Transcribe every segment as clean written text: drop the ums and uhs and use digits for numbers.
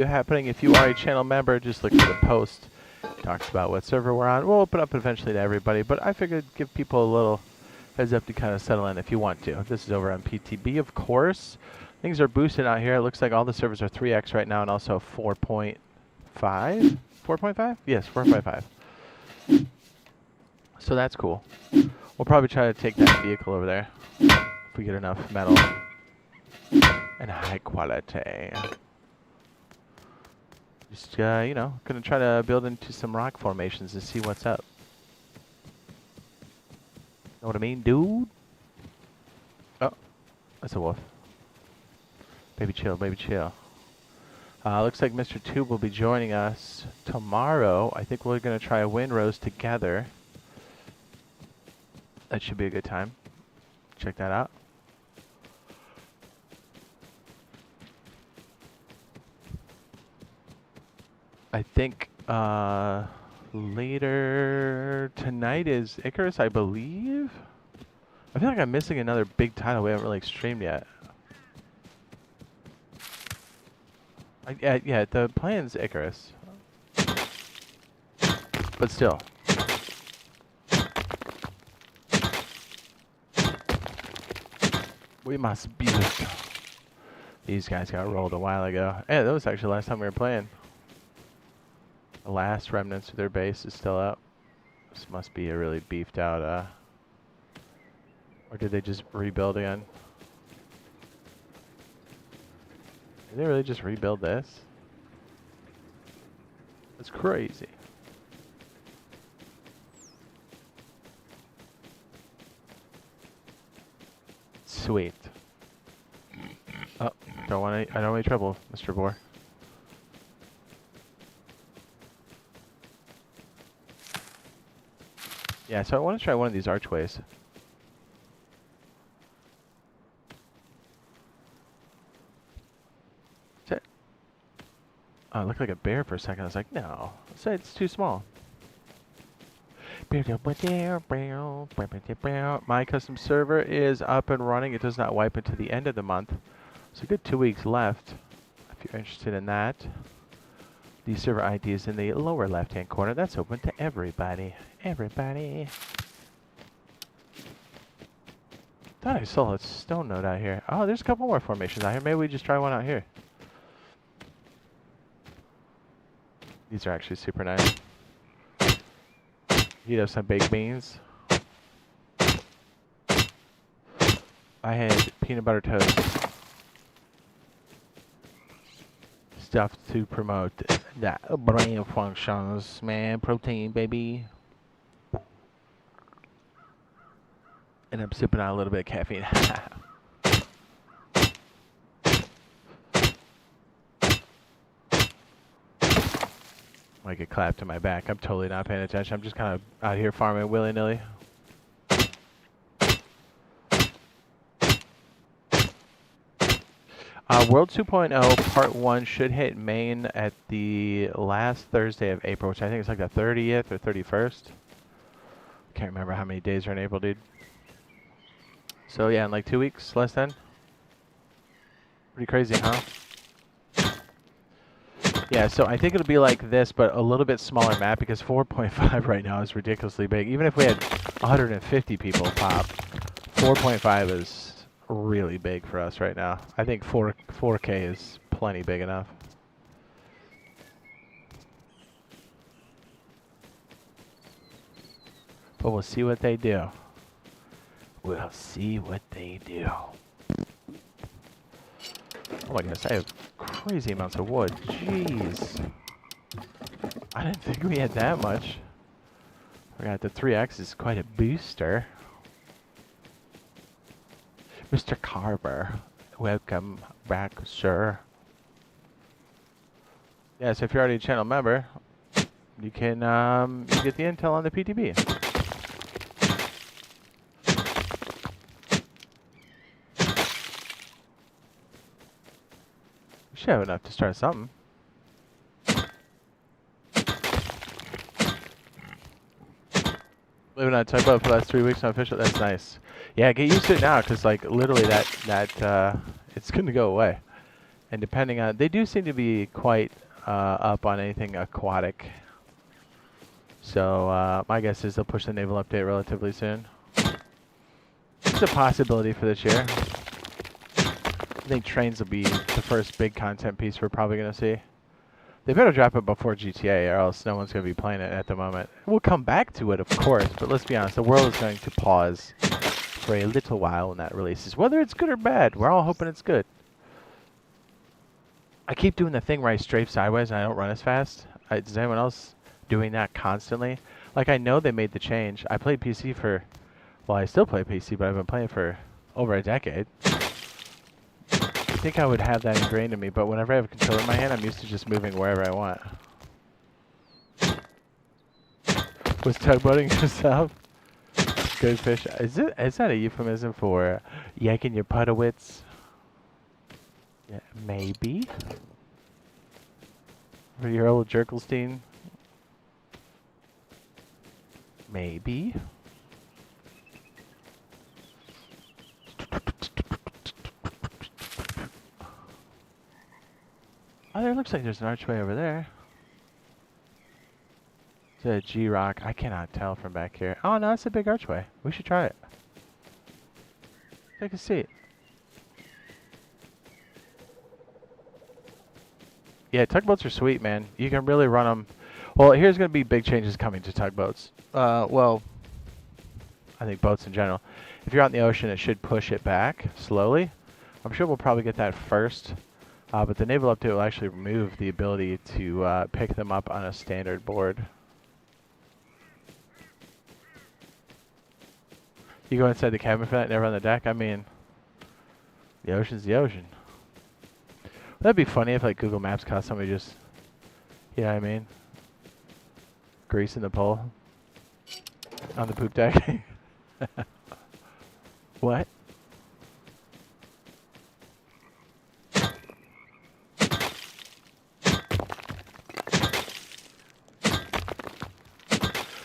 happening. If you are a channel member, just look for the post. It talks about what server we're on. We'll open up eventually to everybody, but I figured give people a little heads up to kind of settle in if you want to. This is over on PTB, of course. Things are boosted out here. It looks like all the servers are 3x right now and also 4.5. 4.5? Yes, 4.5. So that's cool. We'll probably try to take that vehicle over there if we get enough metal and high quality. Just, you know, gonna try to build into some rock formations to see what's up. Know what I mean, dude? Oh, that's a wolf. Baby chill, baby chill. Looks like Mr. Tube will be joining us tomorrow. I think we're gonna try a windrose together. That should be a good time. Check that out. I think later tonight is Icarus, I believe. I feel like I'm missing another big title we haven't really streamed yet. Yeah, the plan's Icarus. But still. We must beat it. These guys got rolled a while ago. Yeah, that was actually the last time we were playing. The last remnants of their base is still up. This must be a really beefed out, or did they just rebuild again? Did they really just rebuild this? That's crazy. Sweet. Oh, I don't want any trouble, Mr. Boar. Yeah, so I want to try one of these archways. Oh, it looked like a bear for a second. I was like, no, it's too small. My custom server is up and running. It does not wipe until the end of the month. So a good 2 weeks left. If you're interested in that. The server ID is in the lower left-hand corner. That's open to everybody. Everybody. Thought I saw a stone node out here. Oh, there's a couple more formations out here. Maybe we just try one out here. These are actually super nice. Heat up some baked beans. I had peanut butter toast. Stuff to promote that brain functions, man. Protein, baby. And I'm sipping on a little bit of caffeine. I get clapped to my back. I'm totally not paying attention. I'm just kind of out here farming willy-nilly. World 2.0 Part 1 should hit main at the last Thursday of April, which I think is like the 30th or 31st. Can't remember how many days are in April, dude. So yeah, in like 2 weeks, less than. Pretty crazy, huh? Yeah, so I think it'll be like this, but a little bit smaller map, because 4.5 right now is ridiculously big. Even if we had 150 people pop, 4.5 is really big for us right now. I think 4K is plenty big enough. But we'll see what they do. We'll see what they do. Oh my goodness, I have crazy amounts of wood. Jeez. I didn't think we had that much. Forgot the 3X is quite a booster. Mr. Carver, welcome back, sir. Yeah, so if you're already a channel member, you can you get the intel on the PTB. We should have enough to start something. Living on typo for the last 3 weeks unofficial. That's nice. Yeah, get used to it now, because like literally that it's gonna go away. And depending on, they do seem to be quite up on anything aquatic. So my guess is they'll push the naval update relatively soon. It's a possibility for this year. I think trains will be the first big content piece we're probably going to see. They better drop it before GTA or else no one's going to be playing it at the moment. We'll come back to it, of course, but let's be honest, the world is going to pause for a little while when that releases. Whether it's good or bad, we're all hoping it's good. I keep doing the thing where I strafe sideways and I don't run as fast. Is anyone else doing that constantly? Like, I know they made the change. I played PC for, well, I still play PC, but I've been playing for over a decade. I think I would have that ingrained in me, but whenever I have a controller in my hand, I'm used to just moving wherever I want. Was tugboating yourself? Good fish. Is that a euphemism for yanking your putawits? Yeah, maybe. For your old Jerkelstein? Maybe. Oh, there looks like there's an archway over there. It's a G-Rock. I cannot tell from back here. Oh, no, that's a big archway. We should try it. Take a seat. Yeah, tugboats are sweet, man. You can really run them. Well, here's going to be big changes coming to tugboats. Well, I think boats in general. If you're out in the ocean, it should push it back slowly. I'm sure we'll probably get that first. But the naval update will actually remove the ability to pick them up on a standard board. You go inside the cabin for that, never on the deck? I mean, the ocean's the ocean. That'd be funny if, like, Google Maps caught somebody just, you know what I mean? Greasing the pole on the poop deck. What?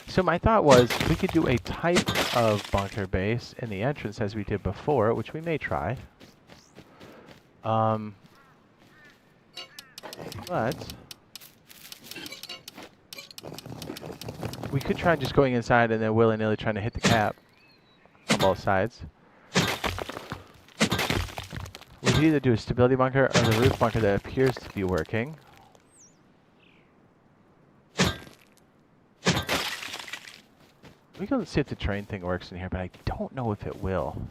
So my thought was we could do a type of bunker base in the entrance as we did before, which we may try. But we could try just going inside and then willy-nilly trying to hit the cap on both sides. We could either do a stability bunker or the roof bunker that appears to be working. We can see if the train thing works in here, but I don't know if it will.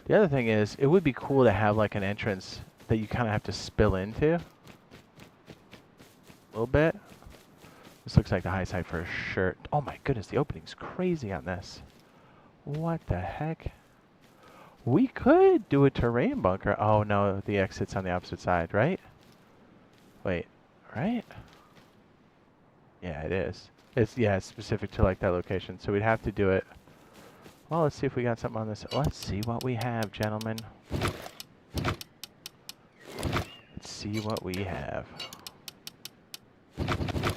The other thing is, it would be cool to have like an entrance that you kind of have to spill into. A little bit. This looks like the high side for sure. Oh my goodness, the opening's crazy on this. What the heck? We could do a terrain bunker. Oh no, the exit's on the opposite side, right? Wait, right? Yeah, it is. It's specific to like that location, so we'd have to do it. Well, let's see if we got something on this. Let's see what we have, gentlemen. Let's see what we have. Should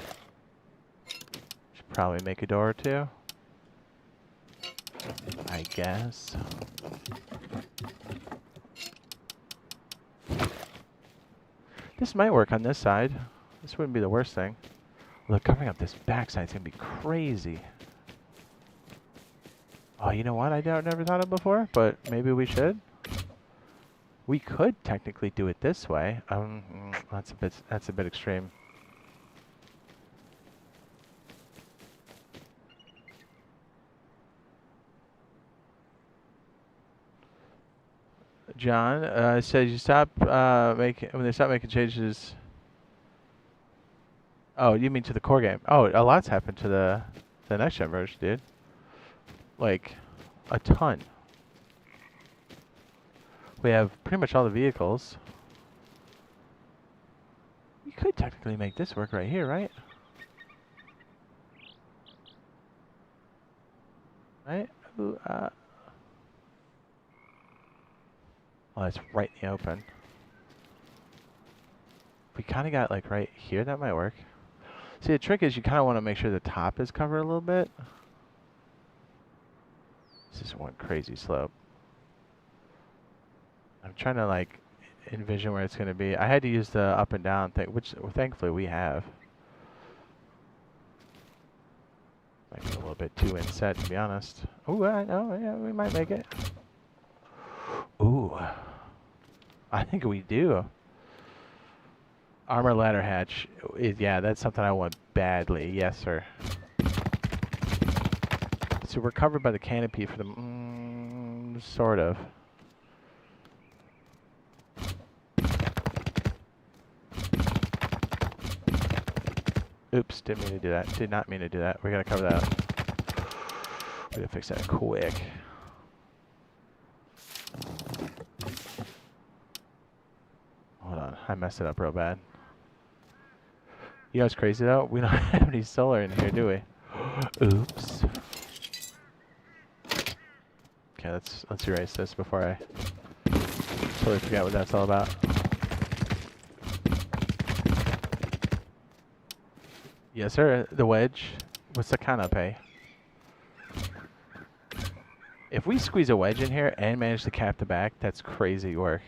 probably make a door or two, I guess. This might work on this side. This wouldn't be the worst thing. Look, covering up this backside is going to be crazy. Oh, you know what? I never thought of before, but maybe we should. We could technically do it this way. That's a bit extreme. John says you stop making when they stop making changes. Oh, you mean to the core game? Oh, a lot's happened to the next gen version, dude. Like, a ton. We have pretty much all the vehicles. We could technically make this work right here, right? Right? Ooh, oh, it's right in the open. We kind of got like right here, that might work. See, the trick is you kind of want to make sure the top is covered a little bit. This is one crazy slope. I'm trying to like envision where it's going to be. I had to use the up and down thing, which thankfully we have. Might be a little bit too inset, to be honest. Ooh, oh yeah, we might make it. Ooh, I think we do. Armor ladder hatch. Yeah, that's something I want badly. Yes, sir. So we're covered by the canopy for the... sort of. Oops, didn't mean to do that. Did not mean to do that. We're gonna cover that up. We're gonna fix that quick. Hold on, I messed it up real bad. You know what's crazy though? We don't have any solar in here, do we? Oops. Okay, let's erase this before I totally forget what that's all about. Yes, sir. The wedge. What's the canopy? If we squeeze a wedge in here and manage to cap the back, that's crazy work.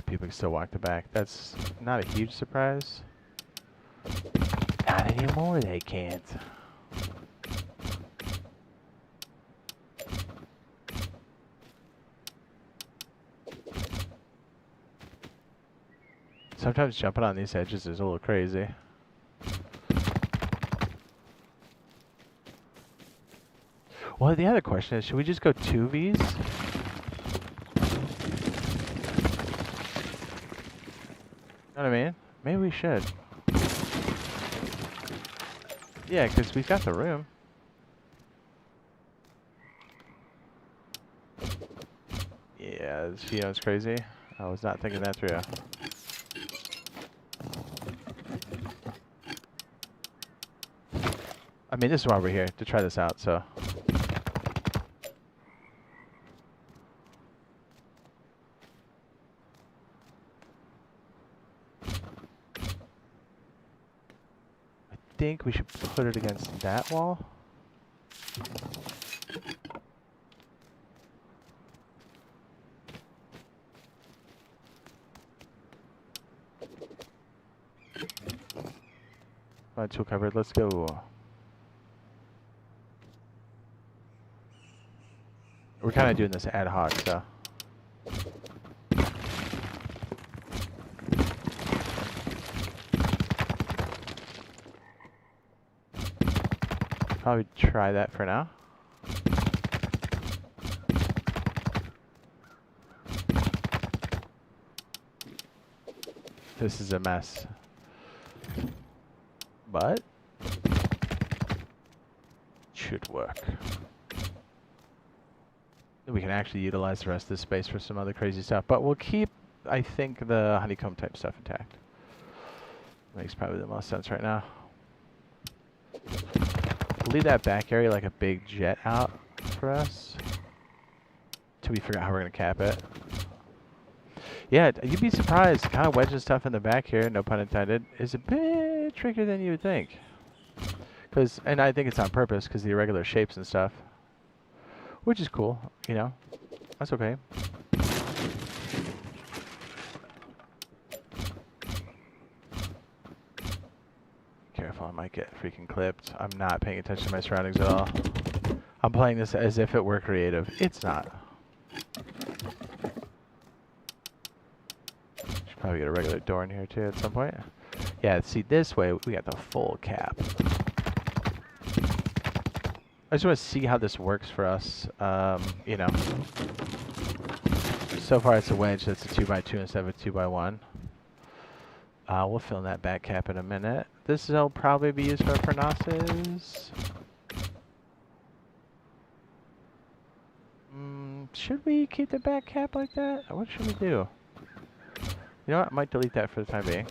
People can still walk the back. That's not a huge surprise. Not anymore, they can't. Sometimes jumping on these edges is a little crazy. Well, the other question is, should we just go 2Vs? You know what I mean? Maybe we should. Yeah, because we've got the room. Yeah, this feeling's crazy. I was not thinking that through. I mean, this is why we're here, to try this out, so. I think we should put it against that wall. Alright, tool covered, let's go. We're kind of doing this ad hoc, so. Probably try that for now. This is a mess. But should work. We can actually utilize the rest of this space for some other crazy stuff, but we'll keep, I think, the honeycomb type stuff intact. Makes probably the most sense right now. We'll leave that back area like a big jet out for us till we figure out how we're gonna cap it. Yeah, you'd be surprised. Kind of wedging stuff in the back here, no pun intended, is a bit trickier than you would think. And I think it's on purpose because the irregular shapes and stuff, which is cool. You know, that's okay. Careful, I might get freaking clipped. I'm not paying attention to my surroundings at all. I'm playing this as if it were creative. It's not. Should probably get a regular door in here too at some point. Yeah, see, this way we got the full cap. I just want to see how this works for us. You know, so far it's a wedge that's a 2x2 instead of a 2x1. We'll fill in that back cap in a minute. This will probably be used for furnaces. Should we keep the back cap like that? What should we do? You know what? I might delete that for the time being.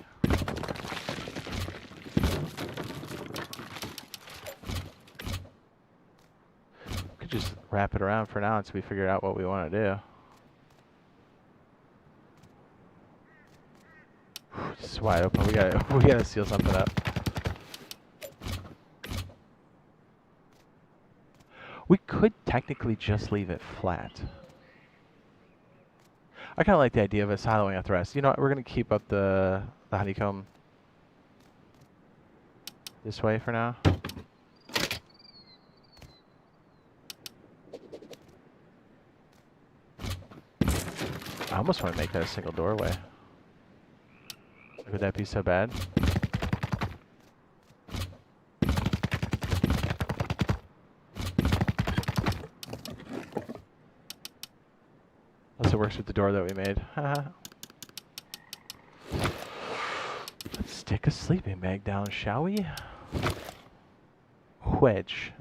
just wrap it around for now until we figure out what we want to do. This is wide open. We gotta seal something up. We could technically just leave it flat. I kind of like the idea of us hollowing out the rest. You know what? We're gonna keep up the honeycomb this way for now. I almost want to make that a single doorway. Would that be so bad? Unless it works with the door that we made. Let's stick a sleeping bag down, shall we? Wedge.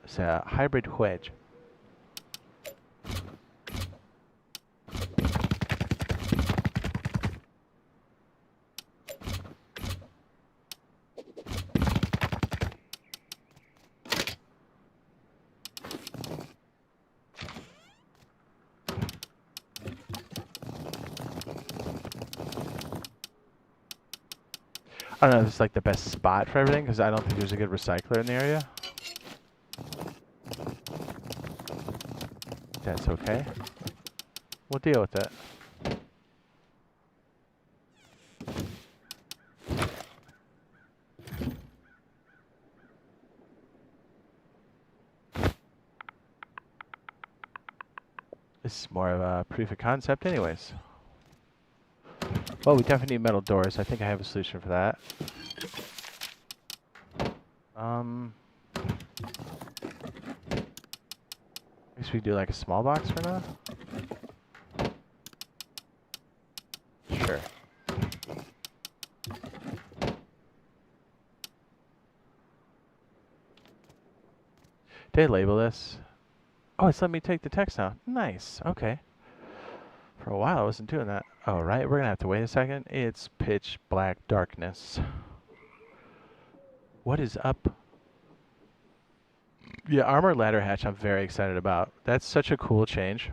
It's a hybrid wedge. I don't know if it's like the best spot for everything because I don't think there's a good recycler in the area. That's okay. We'll deal with it. This is more of a proof of concept anyways. Well, we definitely need metal doors. I think I have a solution for that. I guess we do like a small box for now. Sure. Did I label this? Oh, it's letting me take the text now. Nice. Okay. For a while, I wasn't doing that. All right, we're gonna have to wait a second. It's pitch black darkness. What is up? Yeah, armor ladder hatch I'm very excited about. That's such a cool change.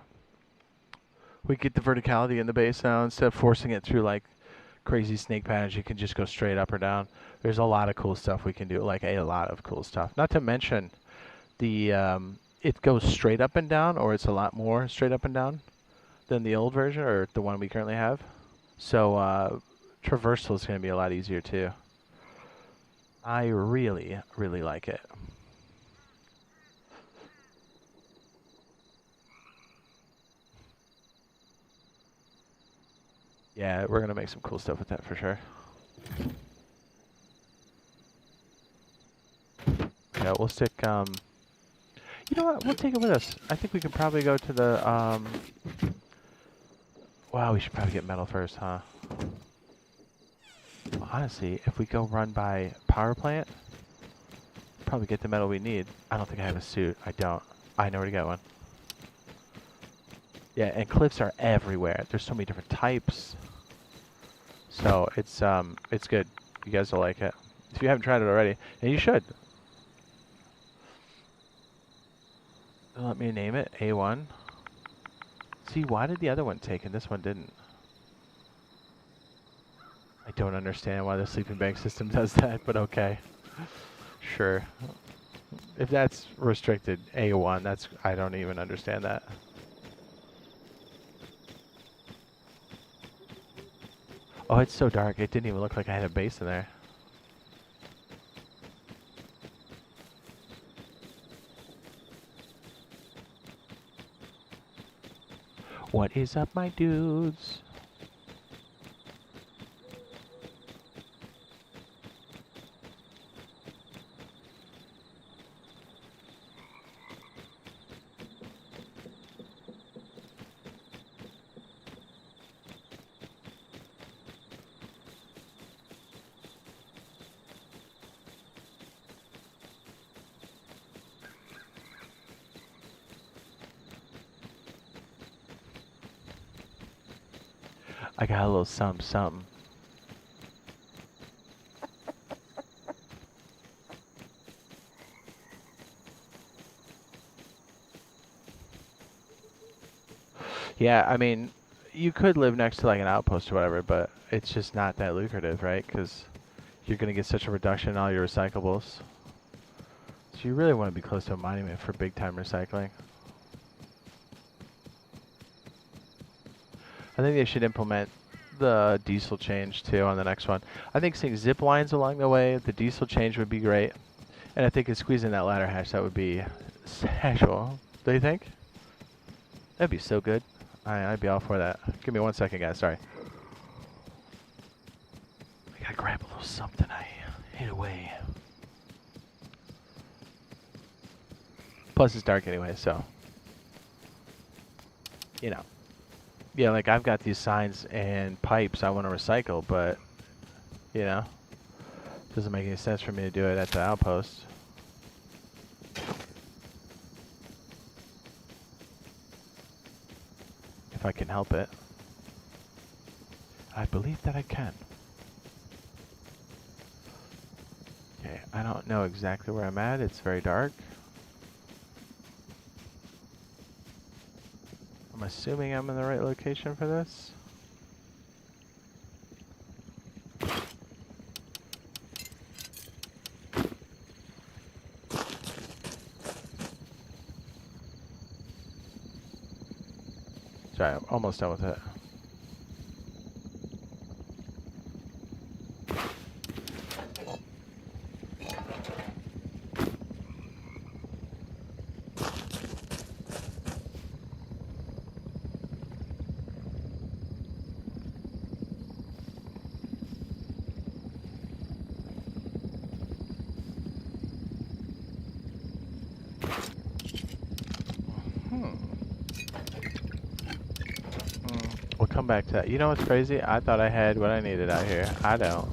We get the verticality in the base now instead of forcing it through like crazy snake patterns. You can just go straight up or down. There's a lot of cool stuff we can do, like a lot of cool stuff. Not to mention the it goes straight up and down, or it's a lot more straight up and down than the old version or the one we currently have. So traversal is going to be a lot easier too. I really, really like it. Yeah, we're going to make some cool stuff with that for sure. Yeah, we'll stick, you know what, we'll take it with us. I think we can probably go to the, wow, we should probably get metal first, huh? Well, honestly, if we go run by power plant, probably get the metal we need. I don't think I have a suit. I don't. I know where to get one. Yeah, and cliffs are everywhere. There's so many different types. So it's good. You guys will like it. If you haven't tried it already, and you should. Let me name it A1. See, why did the other one take and this one didn't? I don't understand why the sleeping bag system does that, but okay. Sure. If that's restricted A1, that's, I don't even understand that. Oh, it's so dark. It didn't even look like I had a base in there. What is up, my dudes? I got a little something. Yeah, I mean, you could live next to like an outpost or whatever, but it's just not that lucrative, right? Because you're going to get such a reduction in all your recyclables. So you really want to be close to a monument for big time recycling. I think they should implement the diesel change too on the next one. I think seeing zip lines along the way, the diesel change would be great. And I think if squeezing that ladder hatch, that would be special. Do you think? That'd be so good. I'd be all for that. Give me 1 second, guys. Sorry. I gotta grab a little something. I hid away. Plus, it's dark anyway, so. You know. Yeah, like I've got these signs and pipes I want to recycle, but, you know, doesn't make any sense for me to do it at the outpost. If I can help it. I believe that I can. Okay, I don't know exactly where I'm at. It's very dark. I'm assuming I'm in the right location for this. Sorry, I'm almost done with it. We'll come back to that. You know what's crazy? I thought I had what I needed out here. I don't.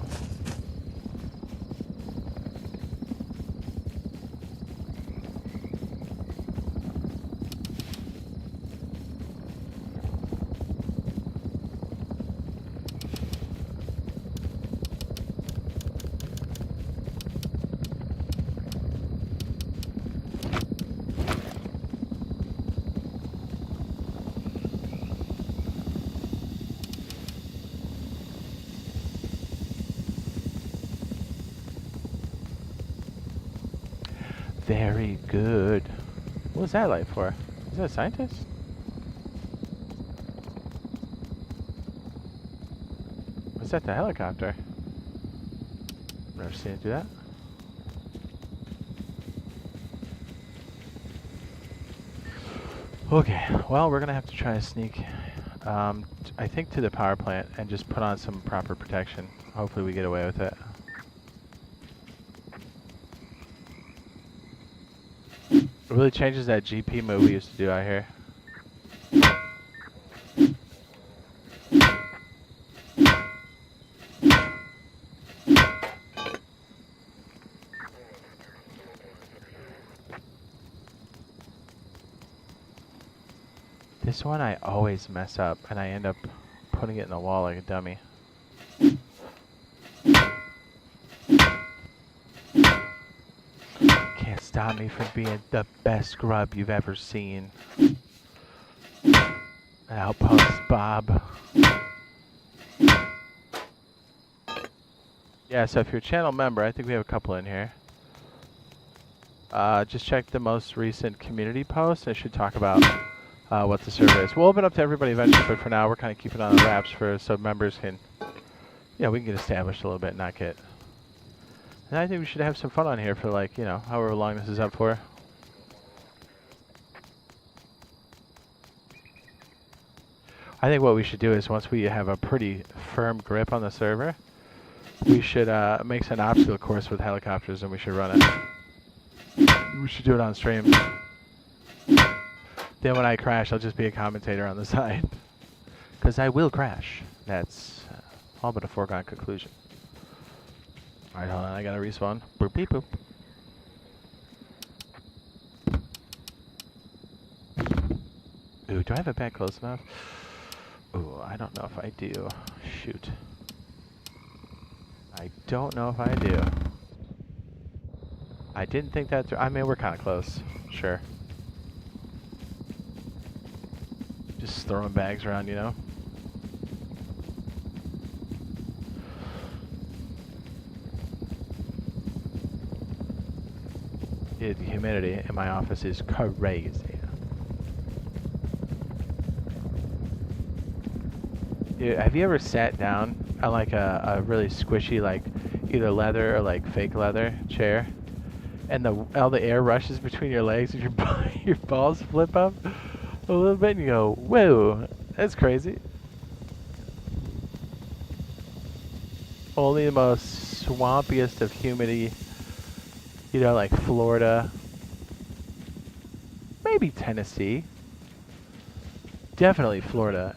Very good. What was that light for? Is that a scientist? Was that the helicopter? Never seen it do that. Okay, well, we're gonna have to try to sneak, I think, to the power plant and just put on some proper protection. Hopefully we get away with it. It really changes that GP move we used to do out here. This one I always mess up, and I end up putting it in the wall like a dummy. Can't stop me from being the best scrub you've ever seen. Outpost Bob. Yeah, so if you're a channel member, I think we have a couple in here. Just check the most recent community post. I should talk about what the server is. We'll open up to everybody eventually, but for now we're kind of keeping it on the wraps so members can, we can get established a little bit, not get. And I think we should have some fun on here for like, however long this is up for. I think what we should do is once we have a pretty firm grip on the server, we should make an obstacle course with helicopters and we should run it. We should do it on stream. Then when I crash, I'll just be a commentator on the side. Because I will crash. That's all but a foregone conclusion. Alright, hold on. I gotta respawn. Boop, beep, boop. Ooh, do I have a bed close enough? Ooh, I don't know if I do. Shoot. I don't know if I do. I didn't think that through. I mean, we're kind of close. Sure. Just throwing bags around, you know. Yeah, the humidity in my office is crazy. Dude, have you ever sat down on like a really squishy, like either leather or like fake leather chair, and all the air rushes between your legs and your balls flip up a little bit, and you go, "Whoa, that's crazy." Only the most swampiest of humidity, you know, like Florida, maybe Tennessee, definitely Florida.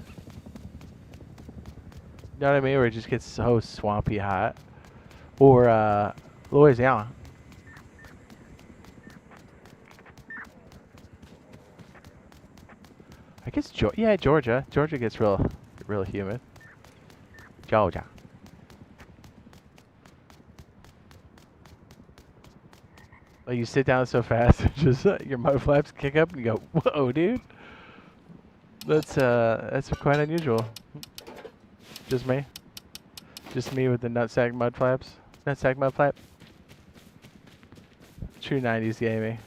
You know what I mean? Where it just gets so swampy hot. Or Louisiana. I guess yeah, Georgia. Georgia gets real humid. Georgia. Like you sit down so fast, and just your mud flaps kick up, and you go, "Whoa, dude!" That's quite unusual. Just me. Just me with the nutsack mud flaps. Nutsack mud flap. True 90s gaming.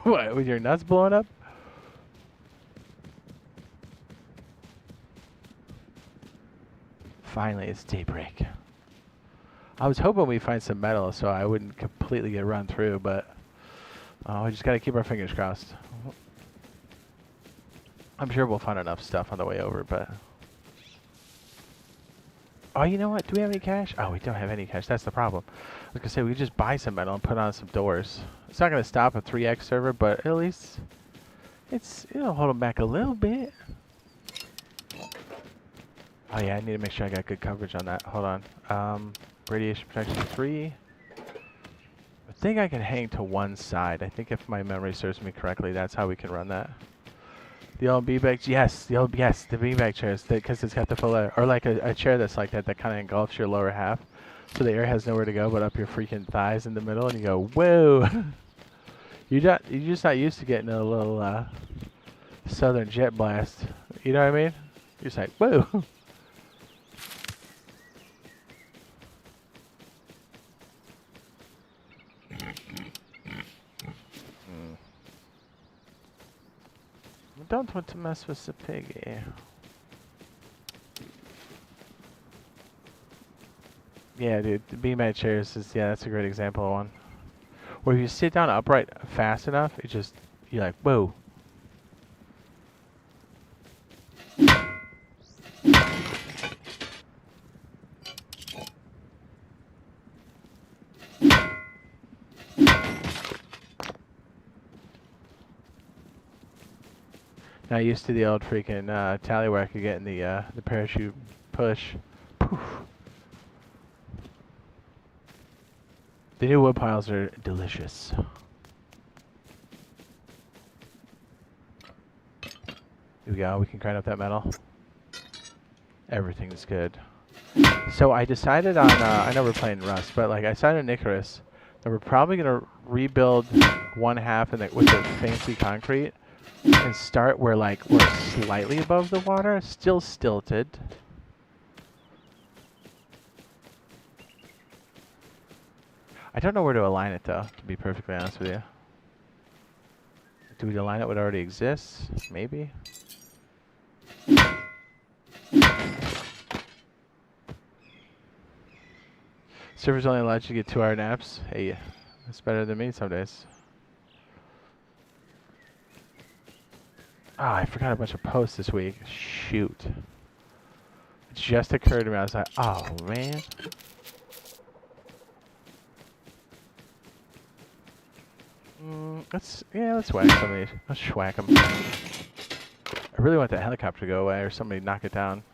What? With your nuts blowing up? Finally, it's daybreak. I was hoping we'd find some metal so I wouldn't completely get run through, but we just gotta keep our fingers crossed. I'm sure we'll find enough stuff on the way over, but... Oh, you know what? Do we have any cash? Oh, we don't have any cash. That's the problem. I was gonna say, we could just buy some metal and put on some doors. It's not gonna stop a 3x server, but at least it'll hold them back a little bit. Oh yeah, I need to make sure I got good coverage on that. Hold on. Radiation protection 3. I think I can hang to one side. I think if my memory serves me correctly, that's how we can run that. The old beanbag, yes, the beanbag chairs, because it's got the full air, or like a chair that's like that kind of engulfs your lower half, so the air has nowhere to go but up your freaking thighs in the middle, and you go, whoa. You're just not used to getting a little southern jet blast. You know what I mean? You're just like, whoa. Don't want to mess with the piggy. Yeah, dude, the beanbag chairs that's a great example of one. Where if you sit down upright fast enough, you're like, whoa. Not used to the old freaking tally where I could get in the parachute push. Poof. The new wood piles are delicious. Here we go. We can grind up that metal. Everything's good. So I decided on, I know we're playing Rust, but like I decided on Icarus that we're probably going to rebuild one half with the fancy concrete and start where like we're slightly above the water, still stilted. I don't know where to align it though, to be perfectly honest with you. Do we align it what already exists? Maybe. Servers only allowed you to get 2-hour naps. Hey, that's better than me some days. Ah, I forgot a bunch of posts this week. Shoot. It just occurred to me. I was like, oh man. Let's whack some of these. Let's schwack them. I really want that helicopter to go away or somebody knock it down.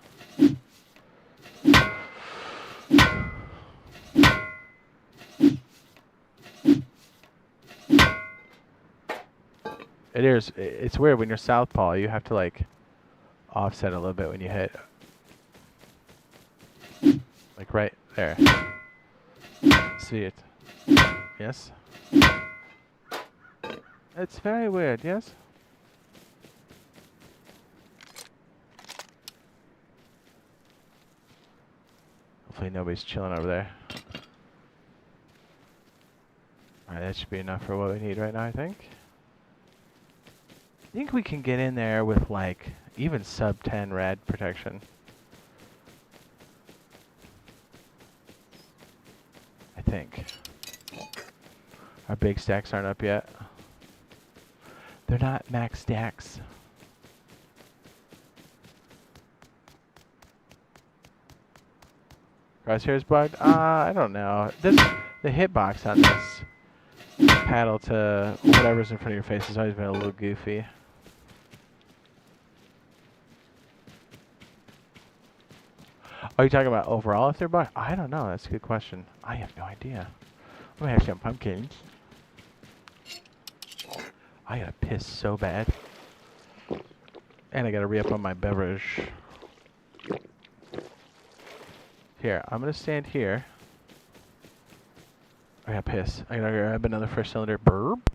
It's weird when you're southpaw, you have to like offset a little bit when you hit. Like right there. See it. Yes? It's very weird, yes? Hopefully nobody's chilling over there. Alright, that should be enough for what we need right now, I think. I think we can get in there with, like, even sub 10 rad protection. I think. Our big stacks aren't up yet. They're not max stacks. Crosshairs bugged? I don't know. The hitbox on this paddle to whatever's in front of your face has always been a little goofy. Are you talking about overall if they're bugged? I don't know. That's a good question. I have no idea. I'm gonna have some pumpkins. I gotta piss so bad. And I gotta re-up on my beverage. Here, I'm gonna stand here. I gotta piss. I gotta grab another fresh cylinder. Burp.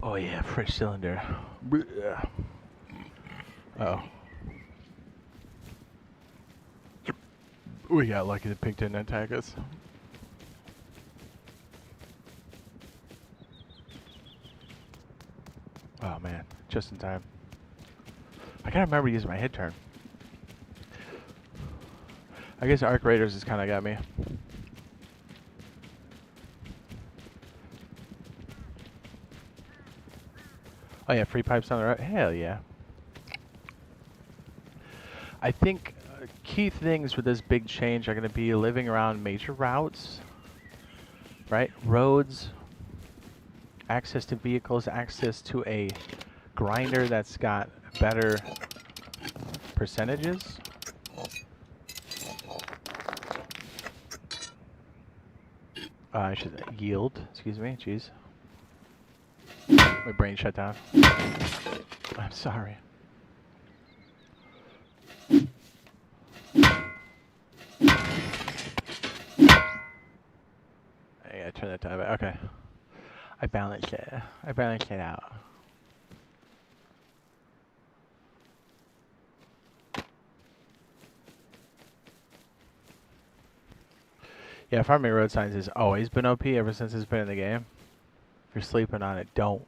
Oh yeah, fresh cylinder. Uh-oh. We got lucky the pig didn't attack us. Oh man, just in time. I gotta remember to use my hit turn. I guess Arc Raiders has kinda got me. Oh yeah, free pipes on the road. Hell yeah. I think key things with this big change are going to be living around major routes, right? Roads, access to vehicles, access to a grinder that's got better percentages. I should yield, excuse me, jeez. My brain shut down. I'm sorry. I gotta turn that down. Okay. I balanced it. I balanced it out. Yeah, farming road signs has always been OP ever since it's been in the game. If you're sleeping on it, don't.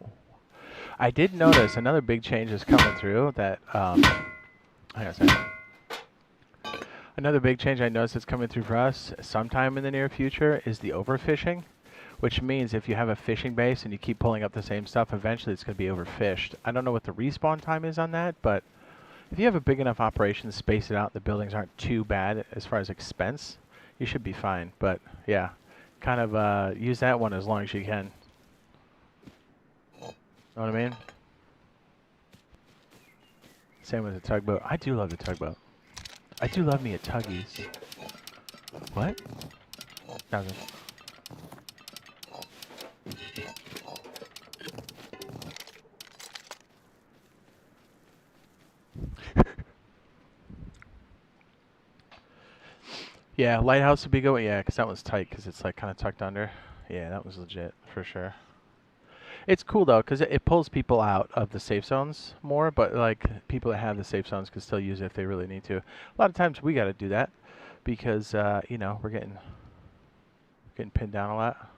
I did notice another big change is coming through that, hang on a second. Another big change I noticed that's coming through for us sometime in the near future is the overfishing, which means if you have a fishing base and you keep pulling up the same stuff, eventually it's going to be overfished. I don't know what the respawn time is on that, but if you have a big enough operation to space it out, the buildings aren't too bad as far as expense, you should be fine. But yeah, kind of use that one as long as you can. Know what I mean? Same with the tugboat. I do love the tugboat. I do love me a tuggies. What? Nothing. Yeah, lighthouse would be good. Yeah, because that one's tight because it's like kind of tucked under. Yeah, that was legit for sure. It's cool though because it pulls people out of the safe zones more, but like people that have the safe zones can still use it if they really need to. A lot of times we got to do that because you know we're getting pinned down a lot.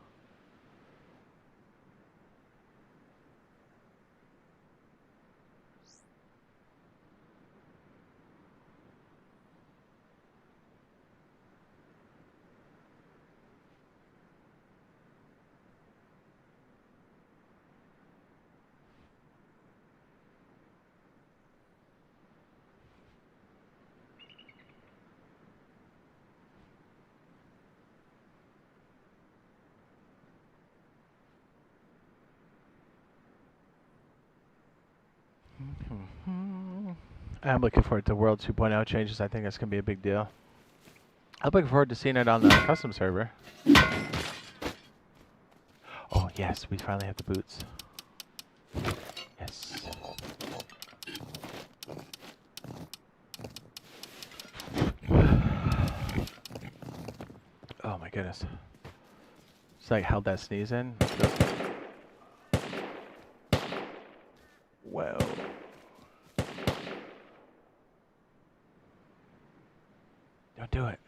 I'm looking forward to World 2.0 changes. I think that's going to be a big deal. I'm looking forward to seeing it on the custom server. Oh, yes, we finally have the boots. Yes. Oh, my goodness. It's like held that sneeze in. Whoa. Don't do it.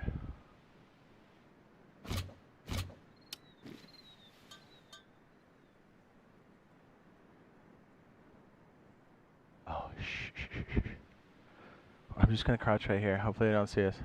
Oh, shh. I'm just going to crouch right here. Hopefully they don't see us.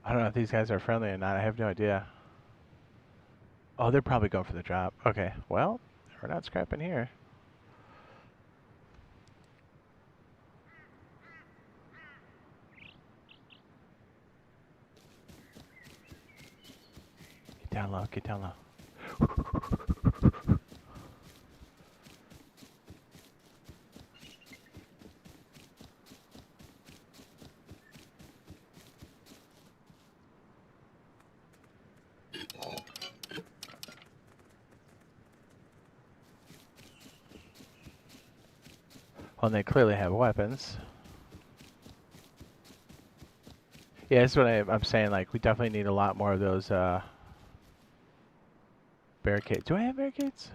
I don't know if these guys are friendly or not. I have no idea. Oh, they're probably going for the drop. Okay, well, we're not scrapping here. Get down low, get down low. Well, they clearly have weapons. Yeah, that's what I'm saying. Like, we definitely need a lot more of those barricades. Do I have barricades?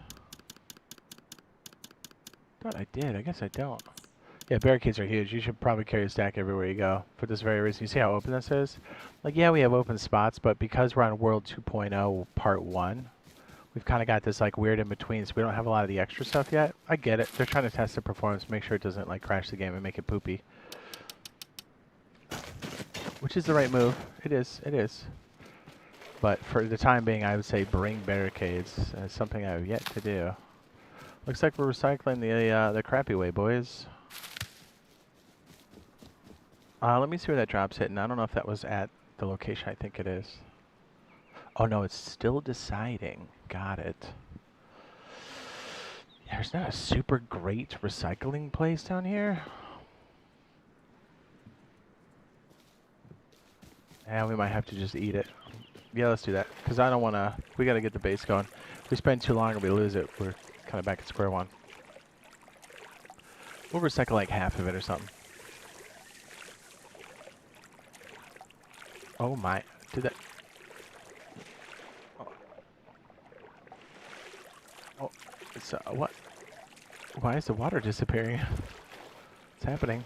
Thought I did. I guess I don't. Yeah, barricades are huge. You should probably carry a stack everywhere you go for this very reason. You see how open this is? Like, yeah, we have open spots, but because we're on World 2.0 Part 1, we've kind of got this like weird in between, so we don't have a lot of the extra stuff yet. I get it. They're trying to test the performance, make sure it doesn't like crash the game and make it poopy. Which is the right move. It is. It is. But for the time being, I would say bring barricades. It's something I have yet to do. Looks like we're recycling the crappy way, boys. Let me see where that drop's hitting. I don't know if that was at the location I think it is. Oh no, it's still deciding. Got it. Yeah, there's not a super great recycling place down here. Yeah, we might have to just eat it. Yeah, let's do that. Because I don't want to... We got to get the base going. If we spend too long and we lose it, we're kind of back at square one. We'll recycle like half of it or something. Oh my... Did that... Oh, it's... what? Why is the water disappearing? What's happening?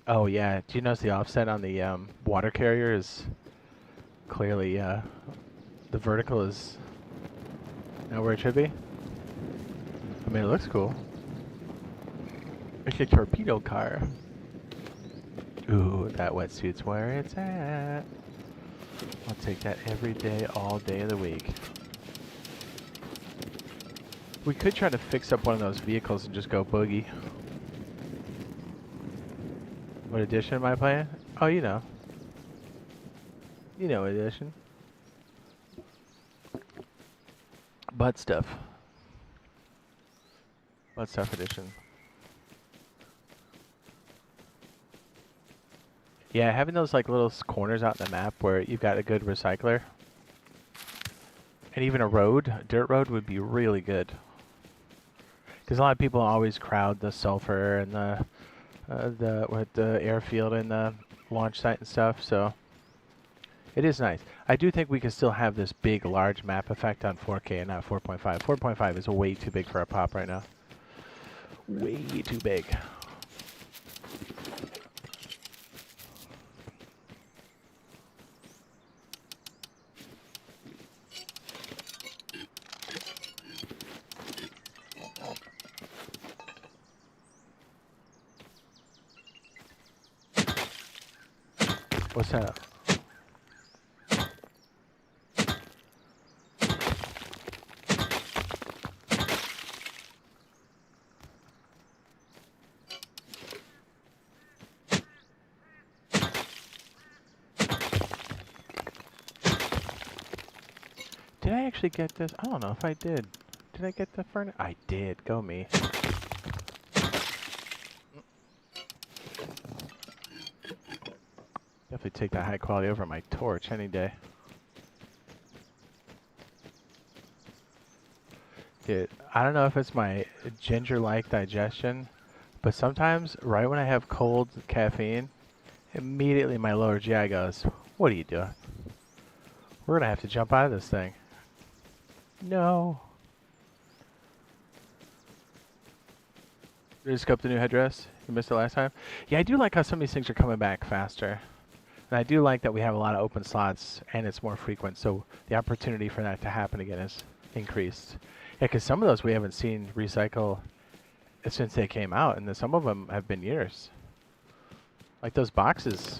Oh yeah, do you notice the offset on the water carrier is clearly the vertical is not where it should be? I mean, it looks cool. It's a torpedo car. Ooh, that wetsuit's where it's at. I'll take that every day, all day of the week. We could try to fix up one of those vehicles and just go boogie. What edition am I playing? Oh, you know. You know edition. Butt stuff. Butt stuff edition. Yeah, having those like little corners out in the map where you've got a good recycler. And even a road, a dirt road would be really good. Because a lot of people always crowd the sulfur and the airfield and the launch site and stuff, so it is nice. I do think we can still have this big, large map effect on 4K and not 4.5. 4.5 is way too big for a pop right now. Way too big. What's that? Did I actually get this? I don't know if I did. Did I get the furnace? I did. Go me. Definitely take that high quality over my torch any day. Dude, I don't know if it's my ginger-like digestion, but sometimes, right when I have cold caffeine, immediately my lower GI goes, what are you doing? We're gonna have to jump out of this thing. No. Did you scope the new headdress? You missed it last time? Yeah, I do like how some of these things are coming back faster. And I do like that we have a lot of open slots and it's more frequent, so the opportunity for that to happen again is increased. Yeah, because some of those we haven't seen recycle since they came out, and some of them have been years. Like those boxes.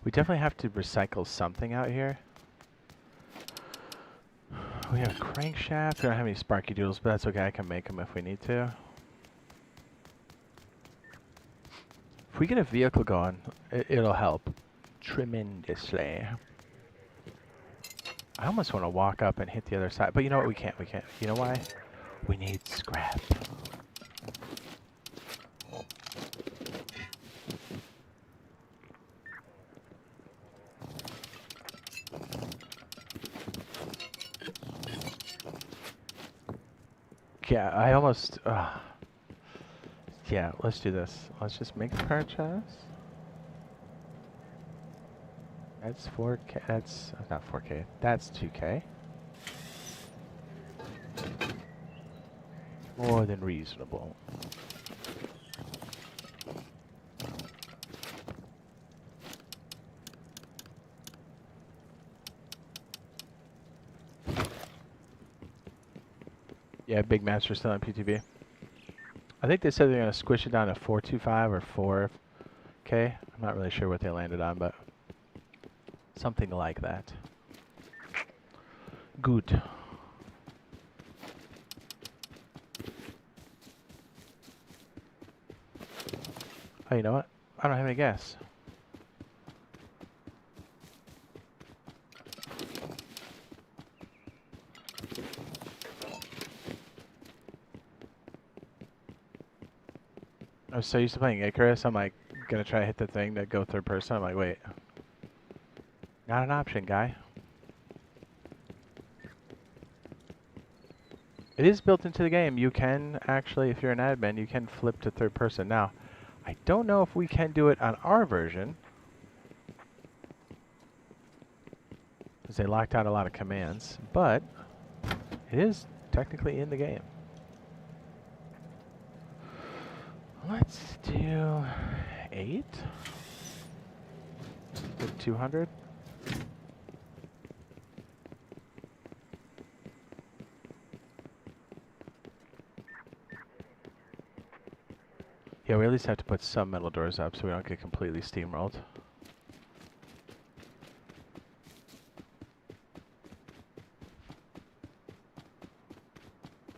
We definitely have to recycle something out here. We have a crankshaft. We don't have any sparky doodles, but that's okay. I can make them if we need to. If we get a vehicle going, it'll help tremendously. I almost want to walk up and hit the other side, but you know what? We can't. We can't. You know why? We need scrap. Yeah, I almost... Yeah, let's do this. Let's just make the purchase. That's 4K. That's not 4K. That's 2K. More than reasonable. Yeah, Big Master still on PTB. I think they said they're going to squish it down to 425 or 4K. I'm not really sure what they landed on, but something like that. Good. Oh, you know what? I don't have any gas. I was so used to playing Icarus, I'm like, gonna try to hit the thing to go third person. I'm like, wait. Not an option, guy. It is built into the game. You can actually, if you're an admin, you can flip to third person. Now, I don't know if we can do it on our version, because they locked out a lot of commands, but it is technically in the game. Let's do 8 with 200. Yeah, we at least have to put some metal doors up so we don't get completely steamrolled.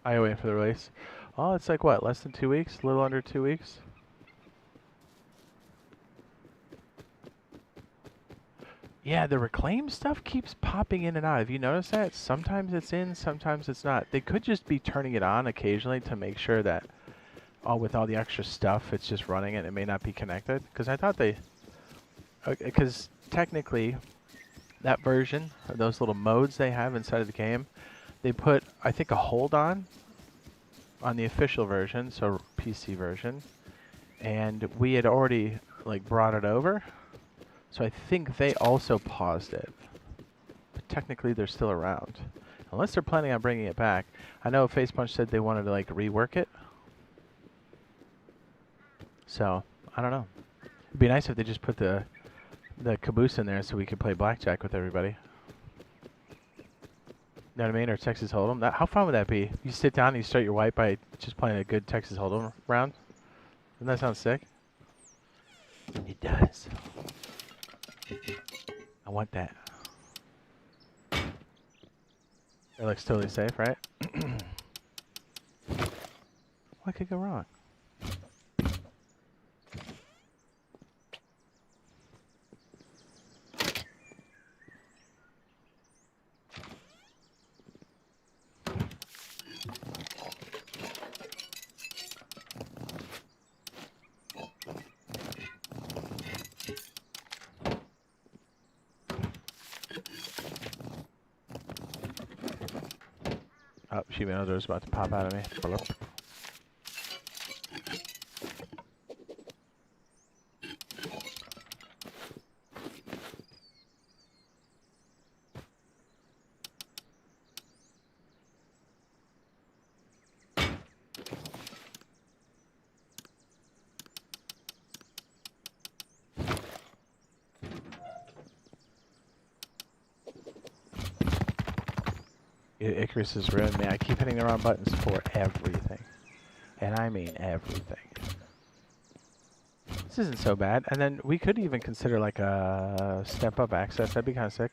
I wait for the release. Oh, it's like what, less than 2 weeks? A little under 2 weeks? Yeah, the reclaim stuff keeps popping in and out. Have you noticed that? Sometimes it's in, sometimes it's not. They could just be turning it on occasionally to make sure that with all the extra stuff, it's just running it. It may not be connected. Because I thought they... Because technically, that version, or those little modes they have inside of the game, they put, I think, a hold on the official version, so PC version. And we had already, like, brought it over. So I think they also paused it. But technically, they're still around. Unless they're planning on bringing it back. I know Facepunch said they wanted to, like, rework it. So, I don't know. It'd be nice if they just put the caboose in there so we could play blackjack with everybody. You know what I mean? Or Texas Hold'em. How fun would that be? You sit down and you start your wipe by just playing a good Texas Hold'em round. Doesn't that sound sick? It does. I want that. It looks totally safe, right? What could go wrong? Oh, sheet metal door's about to pop out of me. Blurp. Icarus is ruined me. I keep hitting the wrong buttons for everything. And I mean everything. This isn't so bad. And then we could even consider like a step-up access. That'd be kind of sick.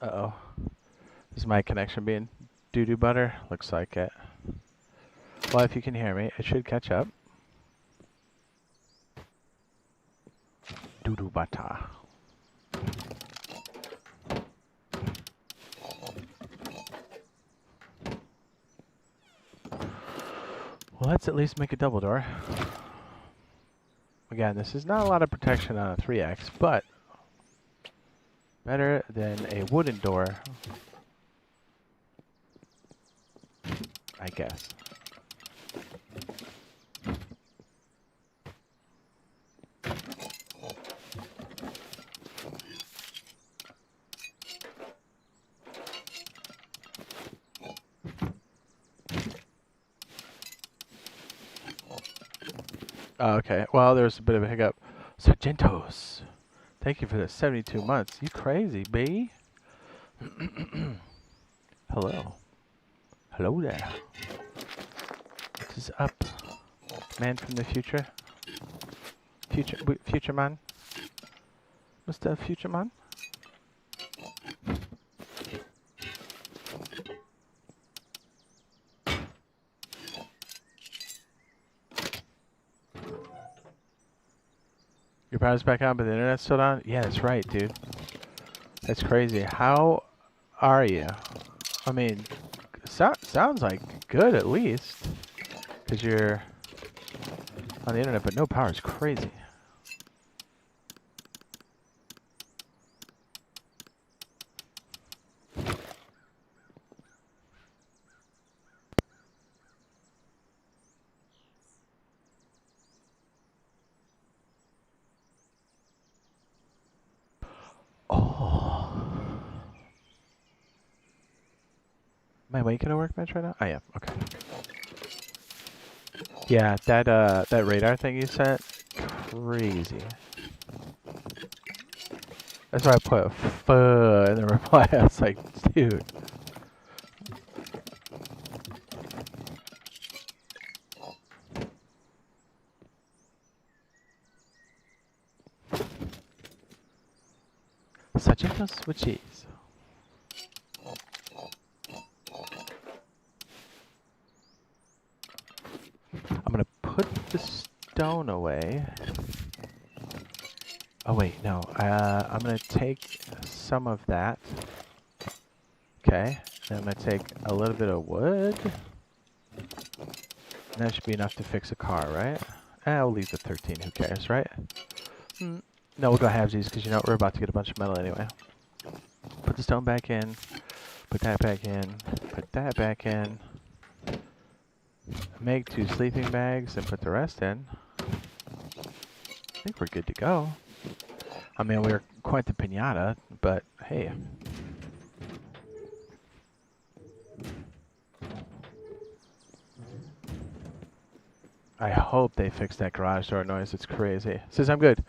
Uh-oh. Is my connection being doo-doo butter? Looks like it. Well, if you can hear me, it should catch up. Doo-doo butter. Well, let's at least make a double door. Again, this is not a lot of protection on a 3X, but Better than a wooden door, I guess. Oh, okay. Well, there's a bit of a hiccup. Sargentos, thank you for the 72 months. You crazy, B? Hello. Hello there. What is up? Man from the future? Future man? Mr. Future man? Your power's back on, but the internet's still down? Yeah, that's right, dude. That's crazy. How are you? I mean, sounds like good at least. Because you're on the internet, but no power is crazy. Oh. Am I waking a workbench right now? I am. Okay. Yeah, that radar thing you sent, crazy. That's why I put in the reply. I was like, dude. Such a switches. I'm gonna put the stone away. Oh wait, no. I'm gonna take some of that. Okay. Then I'm gonna take a little bit of wood. And that should be enough to fix a car, right? I'll leave the 13. Who cares, right? No, we'll go halvesies because you know we're about to get a bunch of metal anyway. Put the stone back in. Put that back in. Put that back in. Make 2 sleeping bags and put the rest in. I think we're good to go. I mean, we're quite the piñata, but hey. I hope they fix that garage door noise. It's crazy. Says I'm good.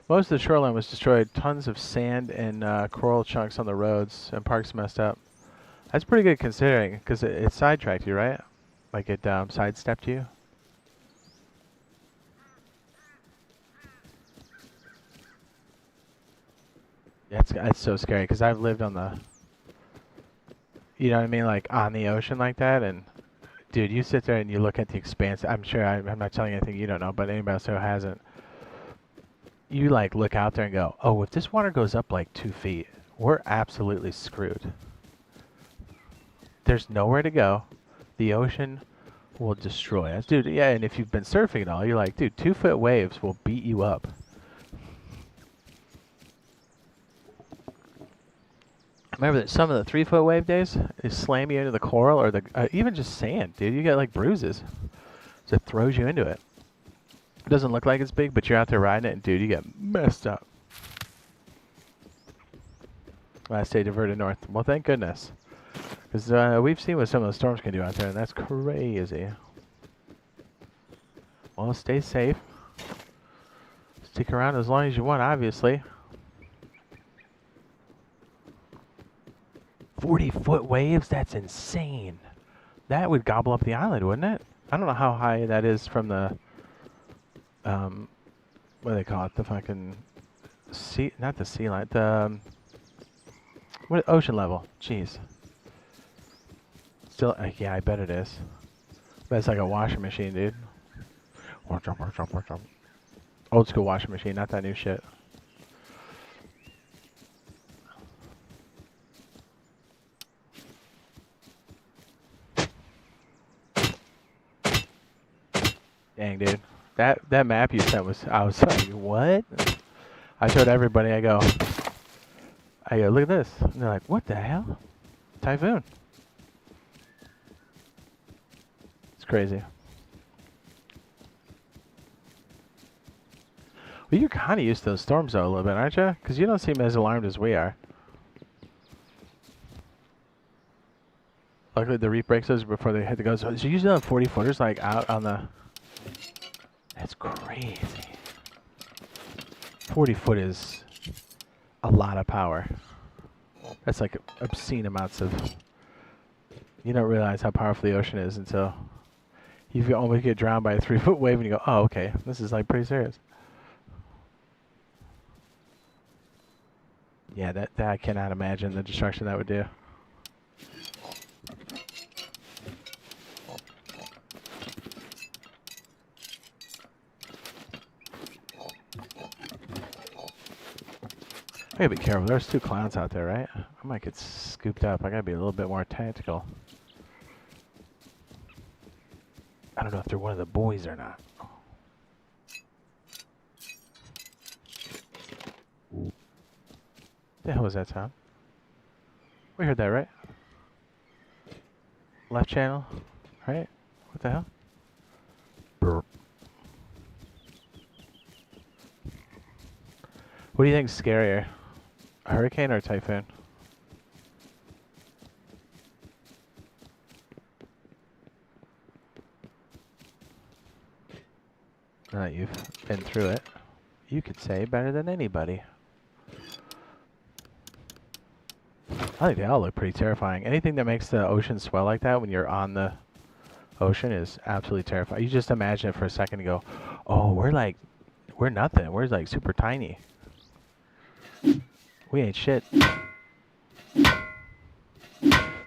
Most of the shoreline was destroyed. Tons of sand and coral chunks on the roads, and parks messed up. That's pretty good considering, because it sidetracked you, right? Like it sidestepped you. Yeah, it's so scary because I've lived on the, you know what I mean, like on the ocean like that, and dude, you sit there and you look at the expanse. I'm sure I'm not telling you anything you don't know, but anybody else who hasn't, you like look out there and go, oh, if this water goes up like 2 feet, we're absolutely screwed. There's nowhere to go. The ocean will destroy us, dude. Yeah, and if you've been surfing and all, you're like, dude, 2-foot waves will beat you up. Remember that some of the 3-foot wave days is slam you into the coral or the even just sand, dude. You get like bruises. So it throws you into it. It doesn't look like it's big, but you're out there riding it, and dude, you get messed up. I stay diverted north. Well, thank goodness, because we've seen what some of the storms can do out there, and that's crazy. Well, stay safe. Stick around as long as you want, obviously. 40-foot waves? That's insane. That would gobble up the island, wouldn't it? I don't know how high that is from the, what do they call it? The fucking sea, not the sea line, the, what, ocean level. Jeez. Still, yeah, I bet it is. But it's like a washing machine, dude. Old school washing machine, not that new shit. Dang, dude. That map you sent was, I was like, what? I showed everybody, I go, I go, look at this. And they're like, what the hell? Typhoon. It's crazy. Well, you're kind of used to those storms, though, a little bit, aren't you? Because you don't seem as alarmed as we are. Luckily, the reef breaks those before they hit the go. So you usually have 40 footers, like, out on the... That's crazy. 40 foot is a lot of power. That's like obscene amounts of... You don't realize how powerful the ocean is until you almost get drowned by a 3-foot wave and you go, oh, okay, this is like pretty serious. Yeah, that I cannot imagine the destruction that would do. I gotta be careful. There's 2 clowns out there, right? I might get scooped up. I gotta be a little bit more tactical. I don't know if they're one of the boys or not. The hell was that sound? We heard that, right? Left channel, right? What the hell? Burp. What do you think is scarier? A hurricane or a typhoon? Now that you've been through it, you could say better than anybody. I think they all look pretty terrifying. Anything that makes the ocean swell like that when you're on the ocean is absolutely terrifying. You just imagine it for a second and go, oh, we're nothing. We're like super tiny. We ain't shit.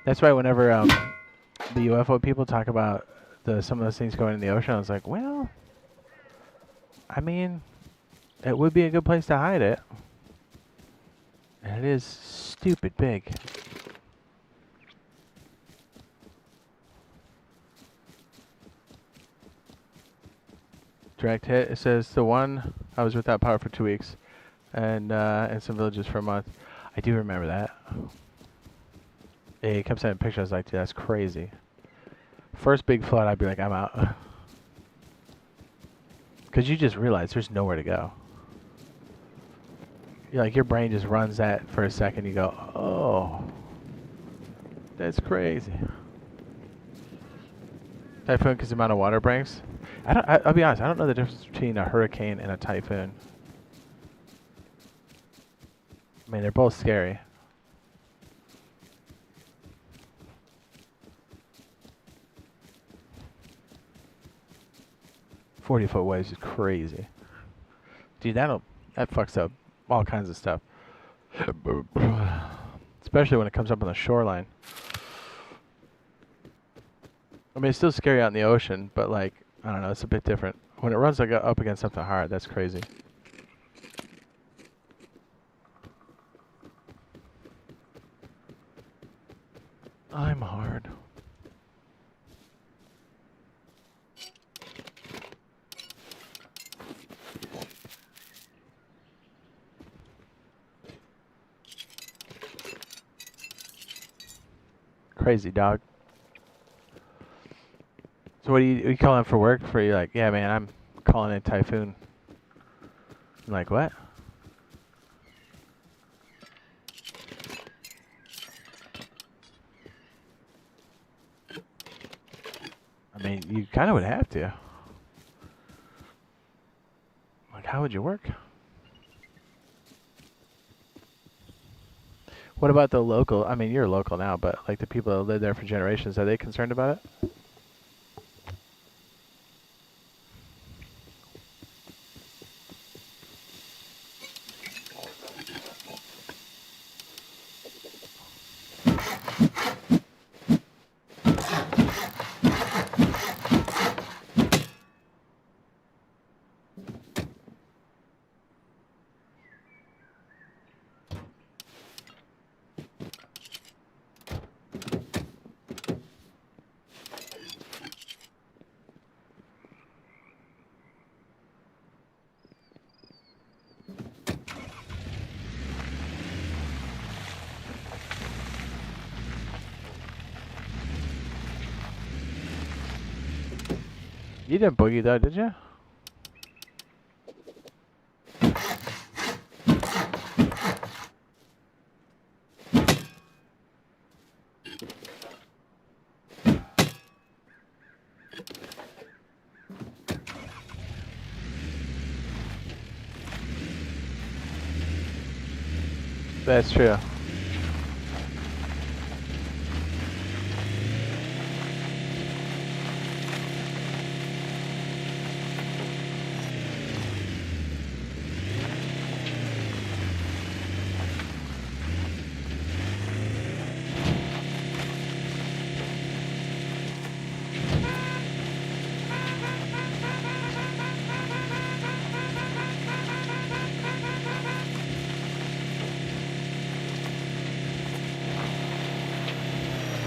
That's why whenever the UFO people talk about some of those things going in the ocean, I was like, well, I mean, it would be a good place to hide it. And it is stupid big. Direct hit. It says the one I was without power for 2 weeks, and in some villages for a month. I do remember that. Yeah, he kept sending pictures. I was like, dude, that's crazy. First big flood, I'd be like, I'm out. Because you just realize there's nowhere to go. You're like, your brain just runs that for a second. You go, oh, that's crazy. Typhoon because the amount of water it brings. I'll be honest. I don't know the difference between a hurricane and a typhoon. I mean, they're both scary. "40-foot waves is crazy, dude. That fucks up all kinds of stuff, especially when it comes up on the shoreline. I mean, it's still scary out in the ocean, but like, I don't know, it's a bit different. When it runs like up against something hard, that's crazy. I'm hard. Crazy, dog. So what are you calling for work for? You like, yeah, man, I'm calling in typhoon. I'm like, what? I mean, you kind of would have to. Like, how would you work? What about the local? I mean, you're local now, but like the people that live there for generations, are they concerned about it? You didn't boogie though, did you? That's true.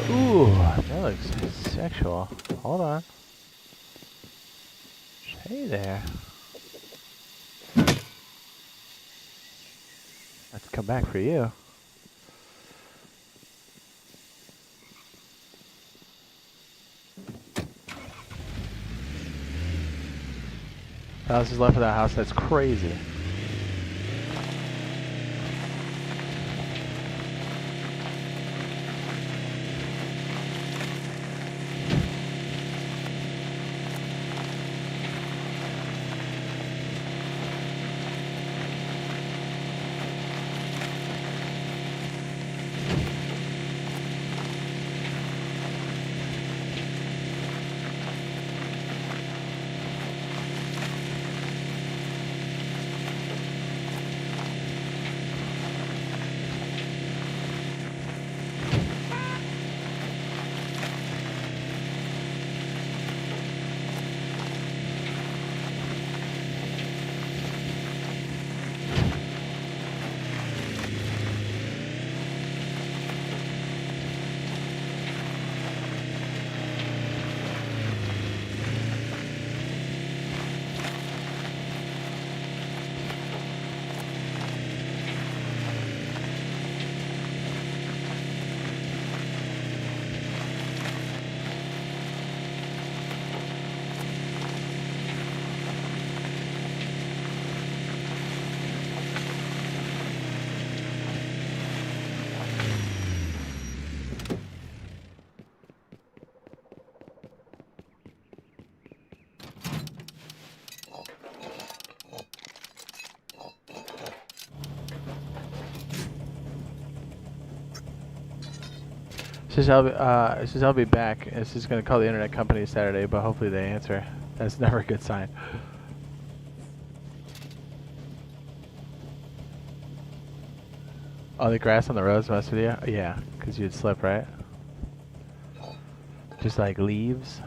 Ooh, that looks sexual. Hold on. Hey there. Let's come back for you. Houses left of that house. That's crazy. Says I'll be back. This is gonna call the internet company Saturday, but hopefully they answer. That's never a good sign. Oh, the grass on the roads messed with you? Yeah, because you'd slip, right? Just like leaves.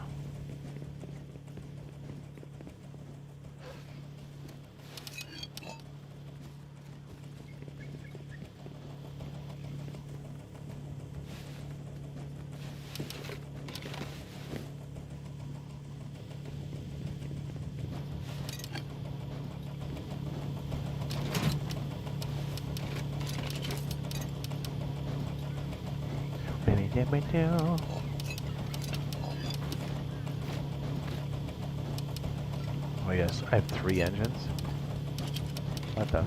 Oh yes, I have 3 engines. What the?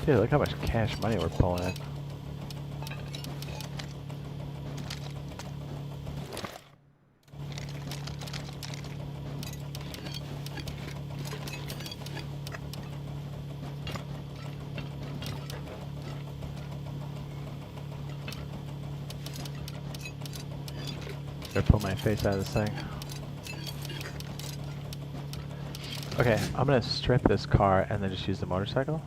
Dude, look how much cash money we're pulling in. Better pull my face out of this thing. Okay, I'm gonna strip this car and then just use the motorcycle.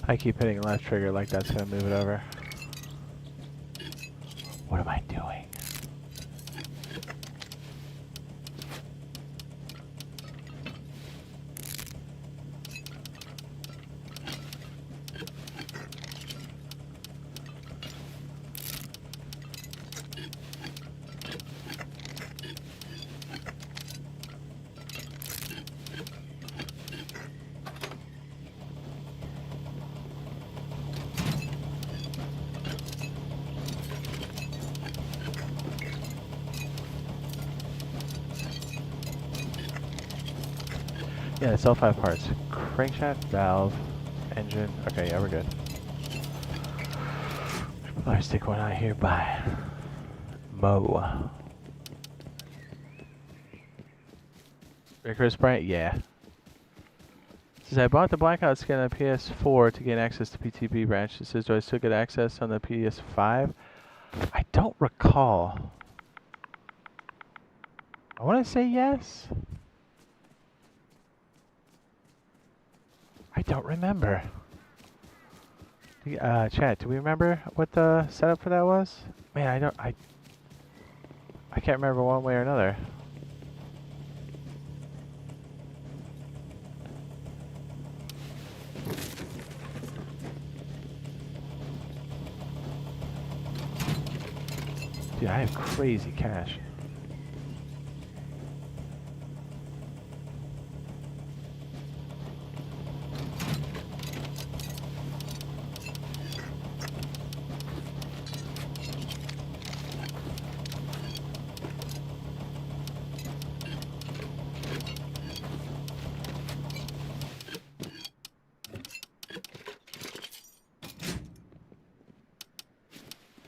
I keep hitting left trigger like that's gonna move it over. What am I doing? Yeah, it's all 5 parts. Crankshaft, valve, engine. Okay, yeah, we're good. I'll stick one out here by Mo. Chris Bryant, yeah. Says, I bought the blackout skin on PS4 to gain access to PTB branch. It says, do I still get access on the PS5? I don't recall. I want to say yes. I don't remember. Chat, do we remember what the setup for that was? Man, I can't remember one way or another. Dude, I have crazy cash.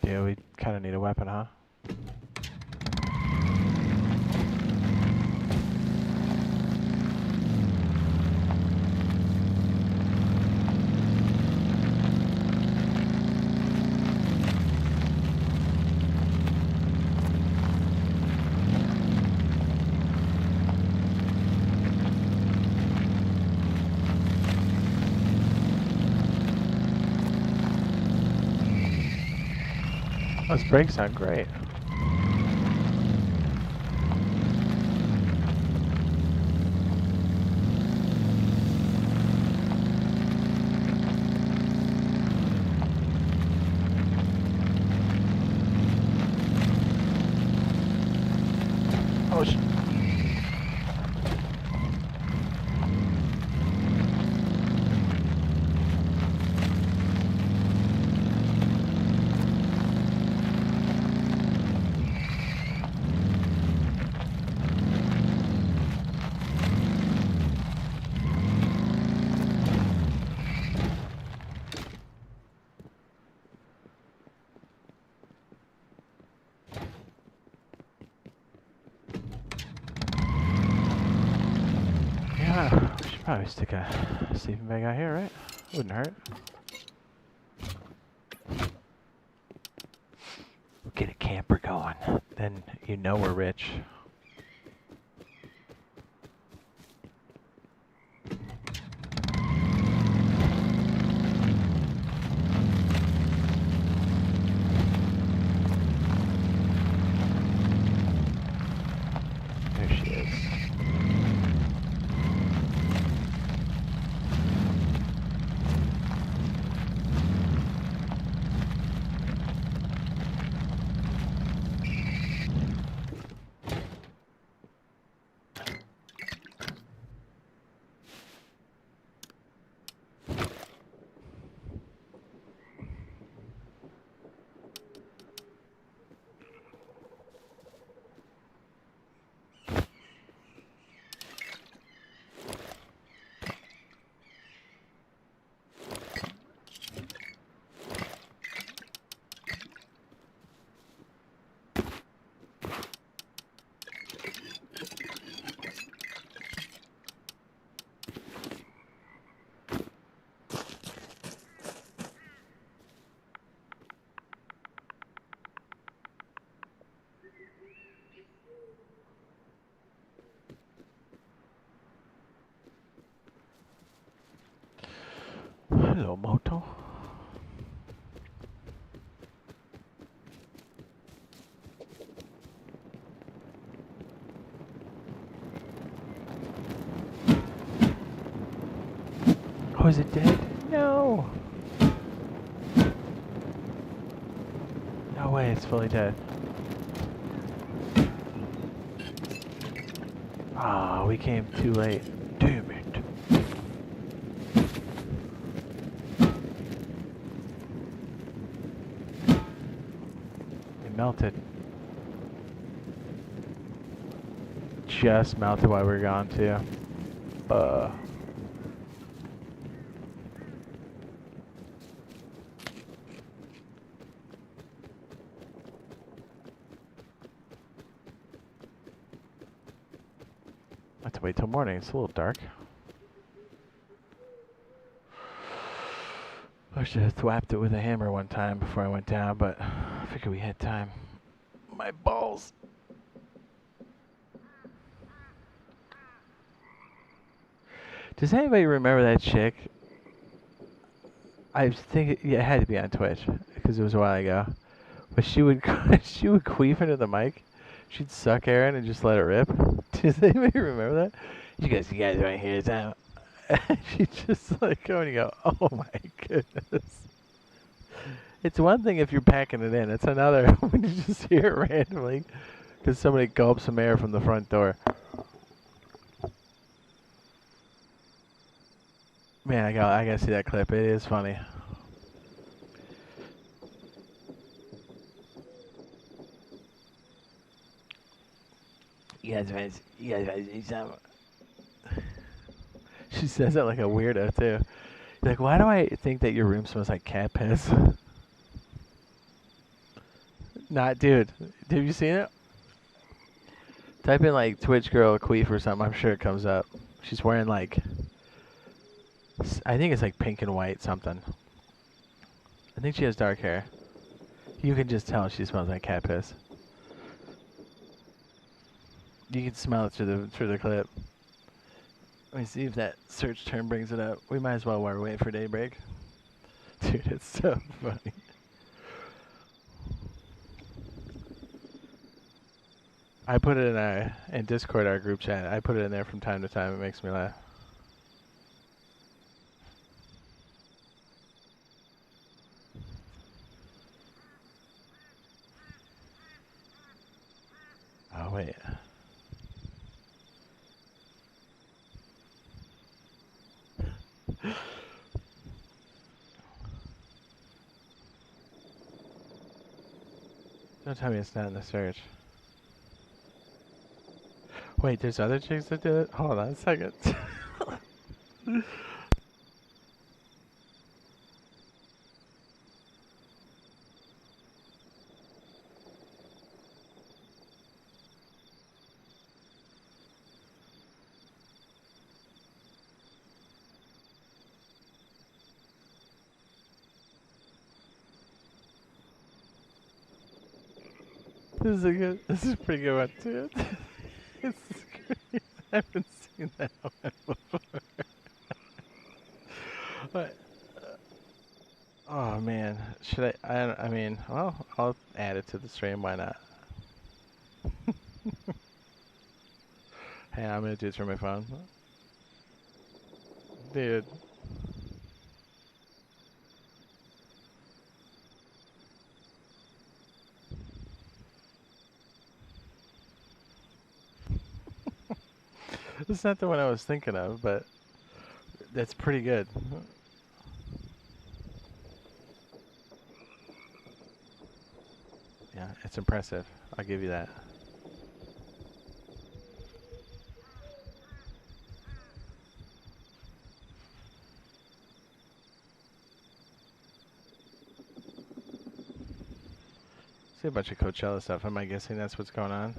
Yeah, we kind of need a weapon, huh? Those brakes sound great. Oh, yeah, we should probably stick a sleeping bag out here, right? Wouldn't hurt. We'll get a camper going. Then you know we're rich. There she is. Hello, Moto. is it dead? No! No way, it's fully dead. Ah, we came too late. Damn it. It melted. Just melted while we were gone too. I have to wait till morning. It's a little dark. I should have thwapped it with a hammer one time before I went down, but I figured we had time. My balls. Does anybody remember that chick? I think it had to be on Twitch because it was a while ago. But she would she would queef into the mic. She'd suck air in and just let it rip. Does anybody remember that? You guys right here time. She'd just like go and you go, oh my goodness. It's one thing if you're packing it in. It's another when you just hear it randomly because somebody gulps some air from the front door. Man, I gotta see that clip. It is funny. You guys eat some. She says that like a weirdo too. Like, why do I think that your room smells like cat piss? Not, dude. Have you seen it? Type in like Twitch girl queef or something. I'm sure it comes up. She's wearing like, I think it's like pink and white something. I think she has dark hair. You can just tell she smells like cat piss. You can smell it through the clip. Let me see if that search term brings it up. We might as well while we're waiting for daybreak. Dude, it's so funny. I put it in Discord, our group chat. I put it in there from time to time. It makes me laugh. Oh, wait. Don't tell me it's not in the search. Wait, there's other chicks that do it? Hold on a second. This is a pretty good one too. This is great. I haven't seen that one before. But, oh man, should I mean, well, I'll add it to the stream. Why not? Hey, I'm gonna do it through my phone. Dude. That's not the one I was thinking of, but that's pretty good. Yeah, it's impressive. I'll give you that. See a bunch of Coachella stuff. Am I guessing that's what's going on?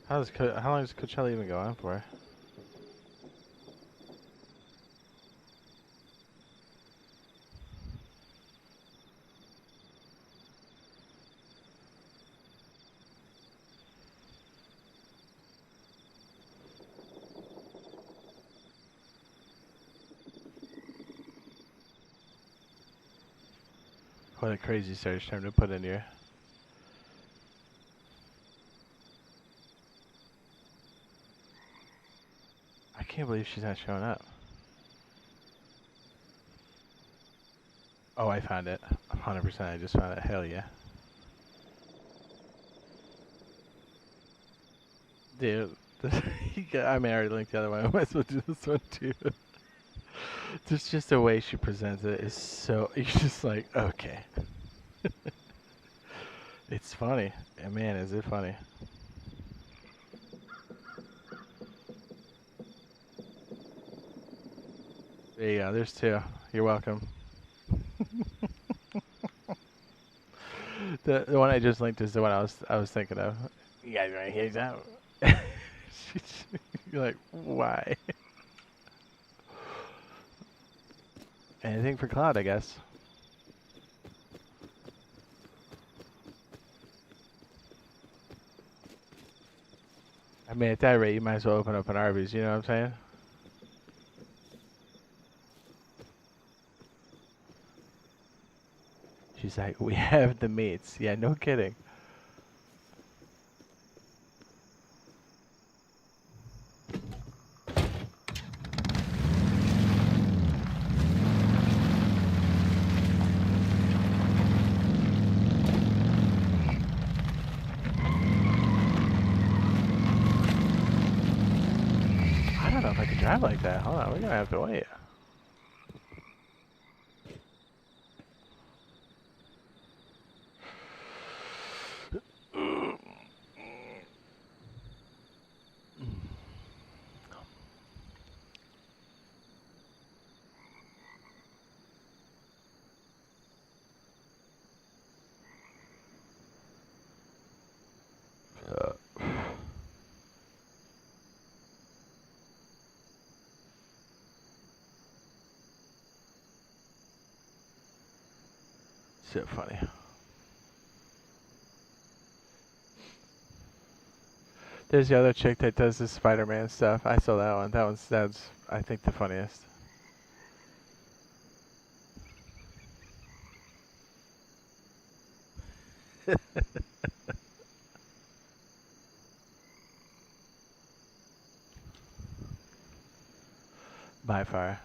How long does Coachella even go on for? What a crazy search term to put in here. I can't believe she's not showing up. Oh, I found it. 100%. I just found it. Hell yeah. Dude. I mean, I already linked the other one. I might as well do this one too. There's just the way she presents it is so. You're just like, okay. It's funny. And man, is it funny. There you go. There's two. You're welcome. The one I just linked is the one I was thinking of. You guys want to hear that? You're like, why? Anything for Cloud, I guess. I mean, at that rate, you might as well open up an Arby's. You know what I'm saying? She's like, we have the meats. Yeah, no kidding. I don't know if I can drive like that. Hold on, we're gonna have to wait. So funny. There's the other chick that does the Spider-Man stuff. I saw that one. That's I think the funniest. By far.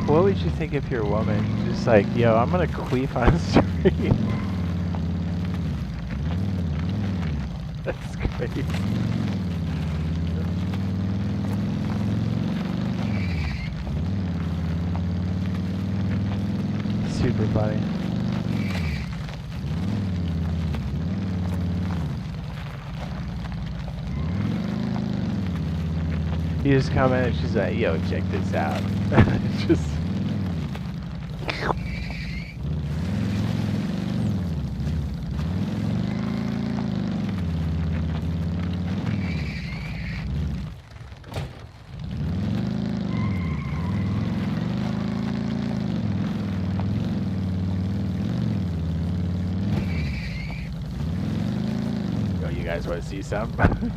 What would you think if you're a woman? Just like, yo, I'm gonna queef on stream. That's great. Super funny. You just come in and she's like, yo, check this out. Just. Yo, you guys want to see something?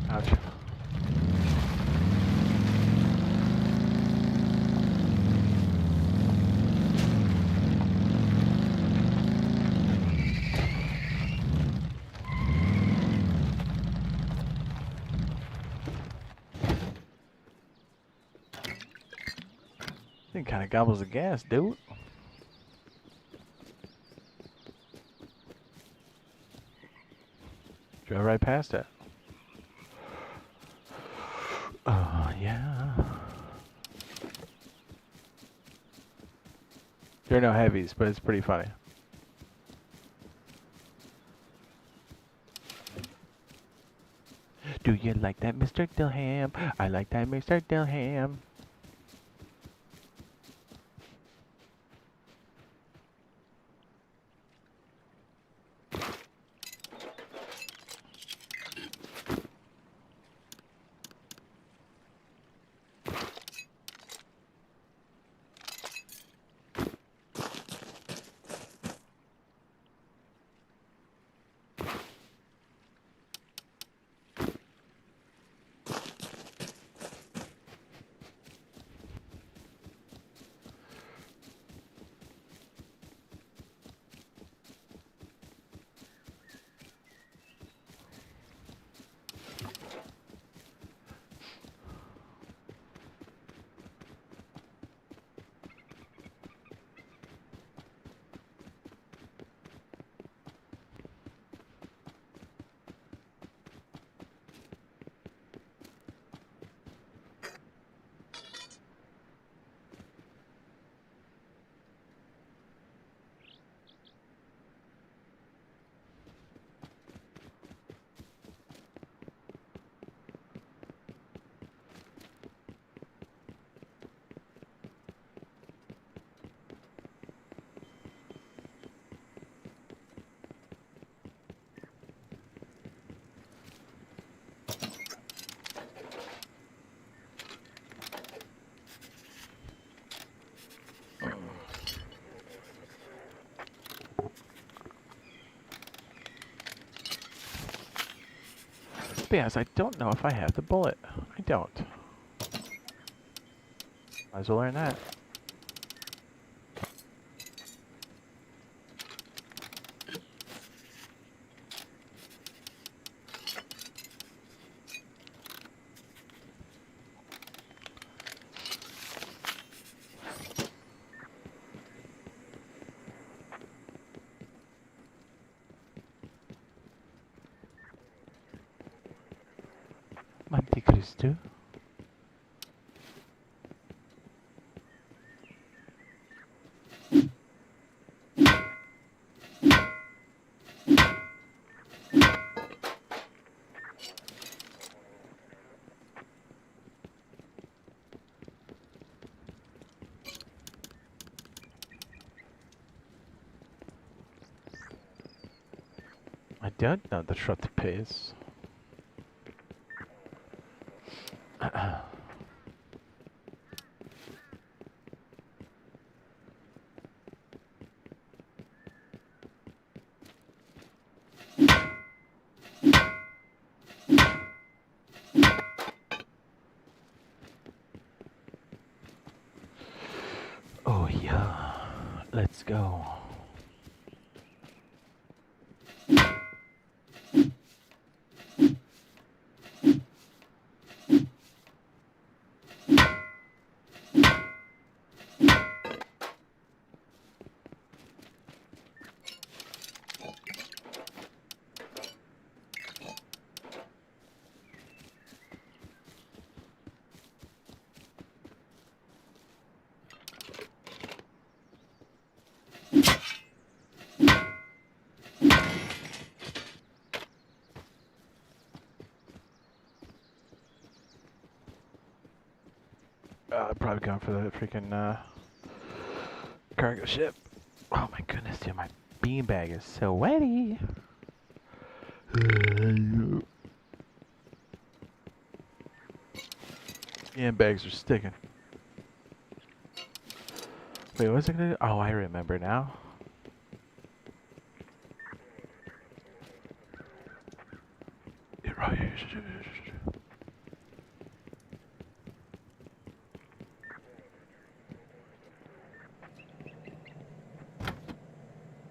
Ouch. It kind of gobbles the gas, dude. Drove right past it. Oh, yeah. There are no heavies, but it's pretty funny. Do you like that, Mr. Dilham? I like that, Mr. Dilham. But yes, I don't know if I have the bullet. I don't. Might as well learn that. Monte Cristo. I don't know the short pace. Oh yeah, let's go. Probably going for the freaking cargo ship. Oh my goodness, dude, my beanbag is so wetty. Beanbags are sticking. Wait, what was I gonna do? Oh, I remember now.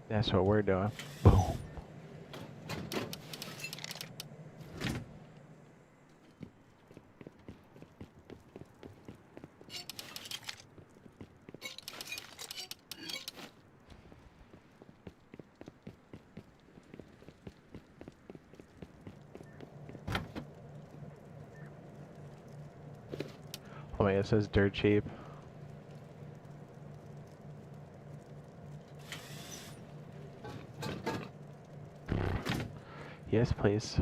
That's what we're doing. Boom. Oh wait, it says dirt cheap. Yes, please.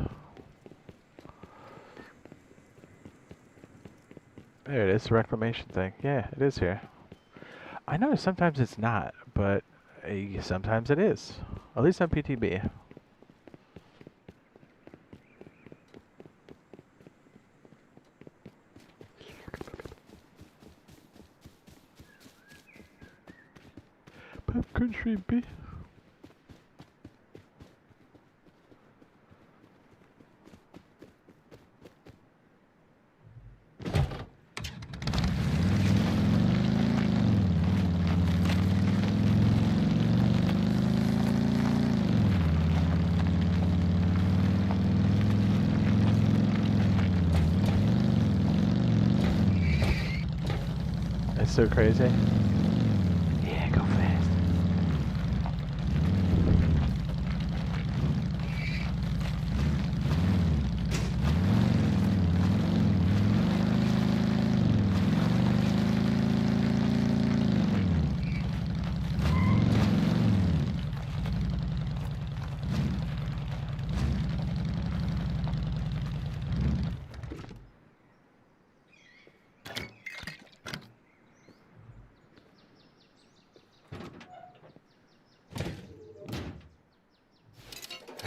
There it is, the reclamation thing. Yeah, it is here. I know sometimes it's not, but sometimes it is. At least on PTB. Country B. It's so crazy. Yeah, go fast.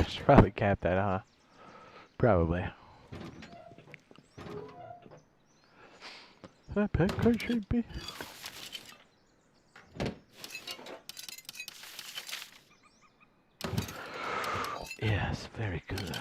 I should probably cap that, huh? Probably. Pet country B. Yes, very good.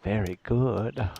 Very good.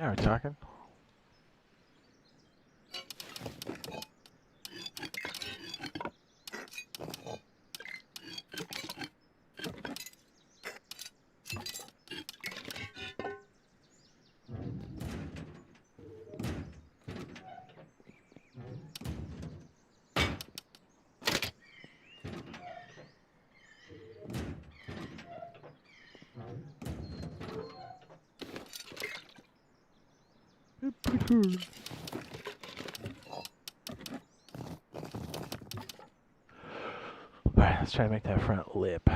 Now we're talking. Pretty good. Alright, let's try to make that front lip.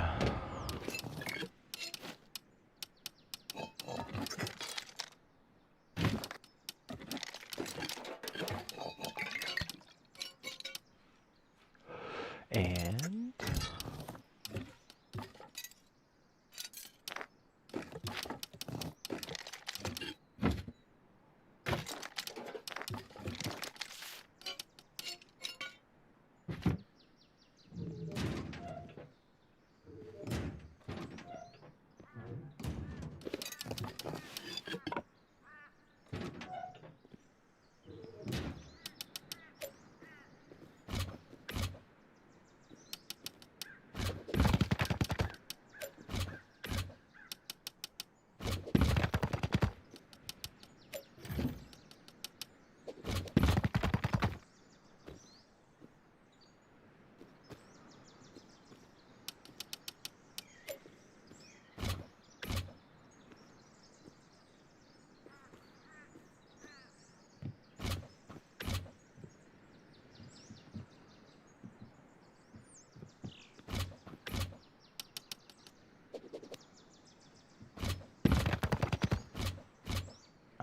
And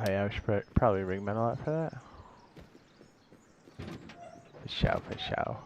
I should probably ring men a lot for that. For show.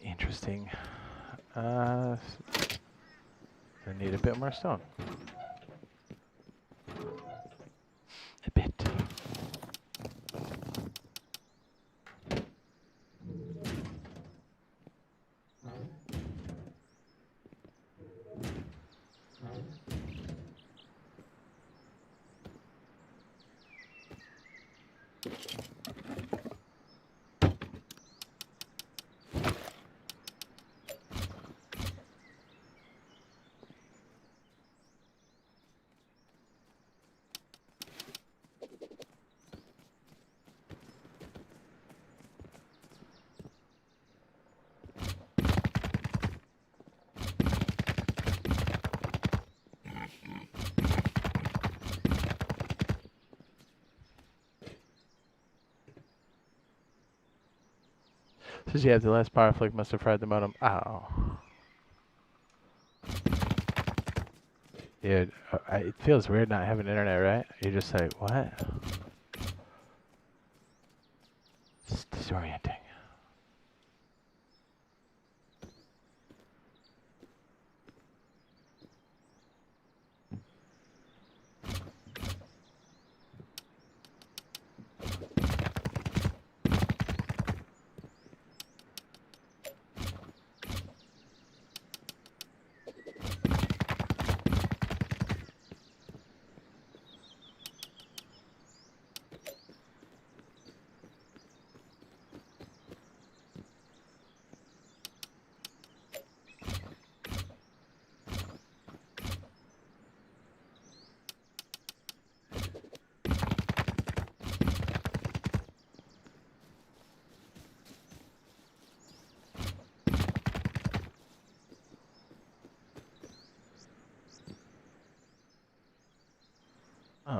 Interesting. I need a bit more stone. A bit. Says yeah, the last power flick must have fried the modem. Oh. Dude, it feels weird not having internet, right? You're just like, what? It's disorienting.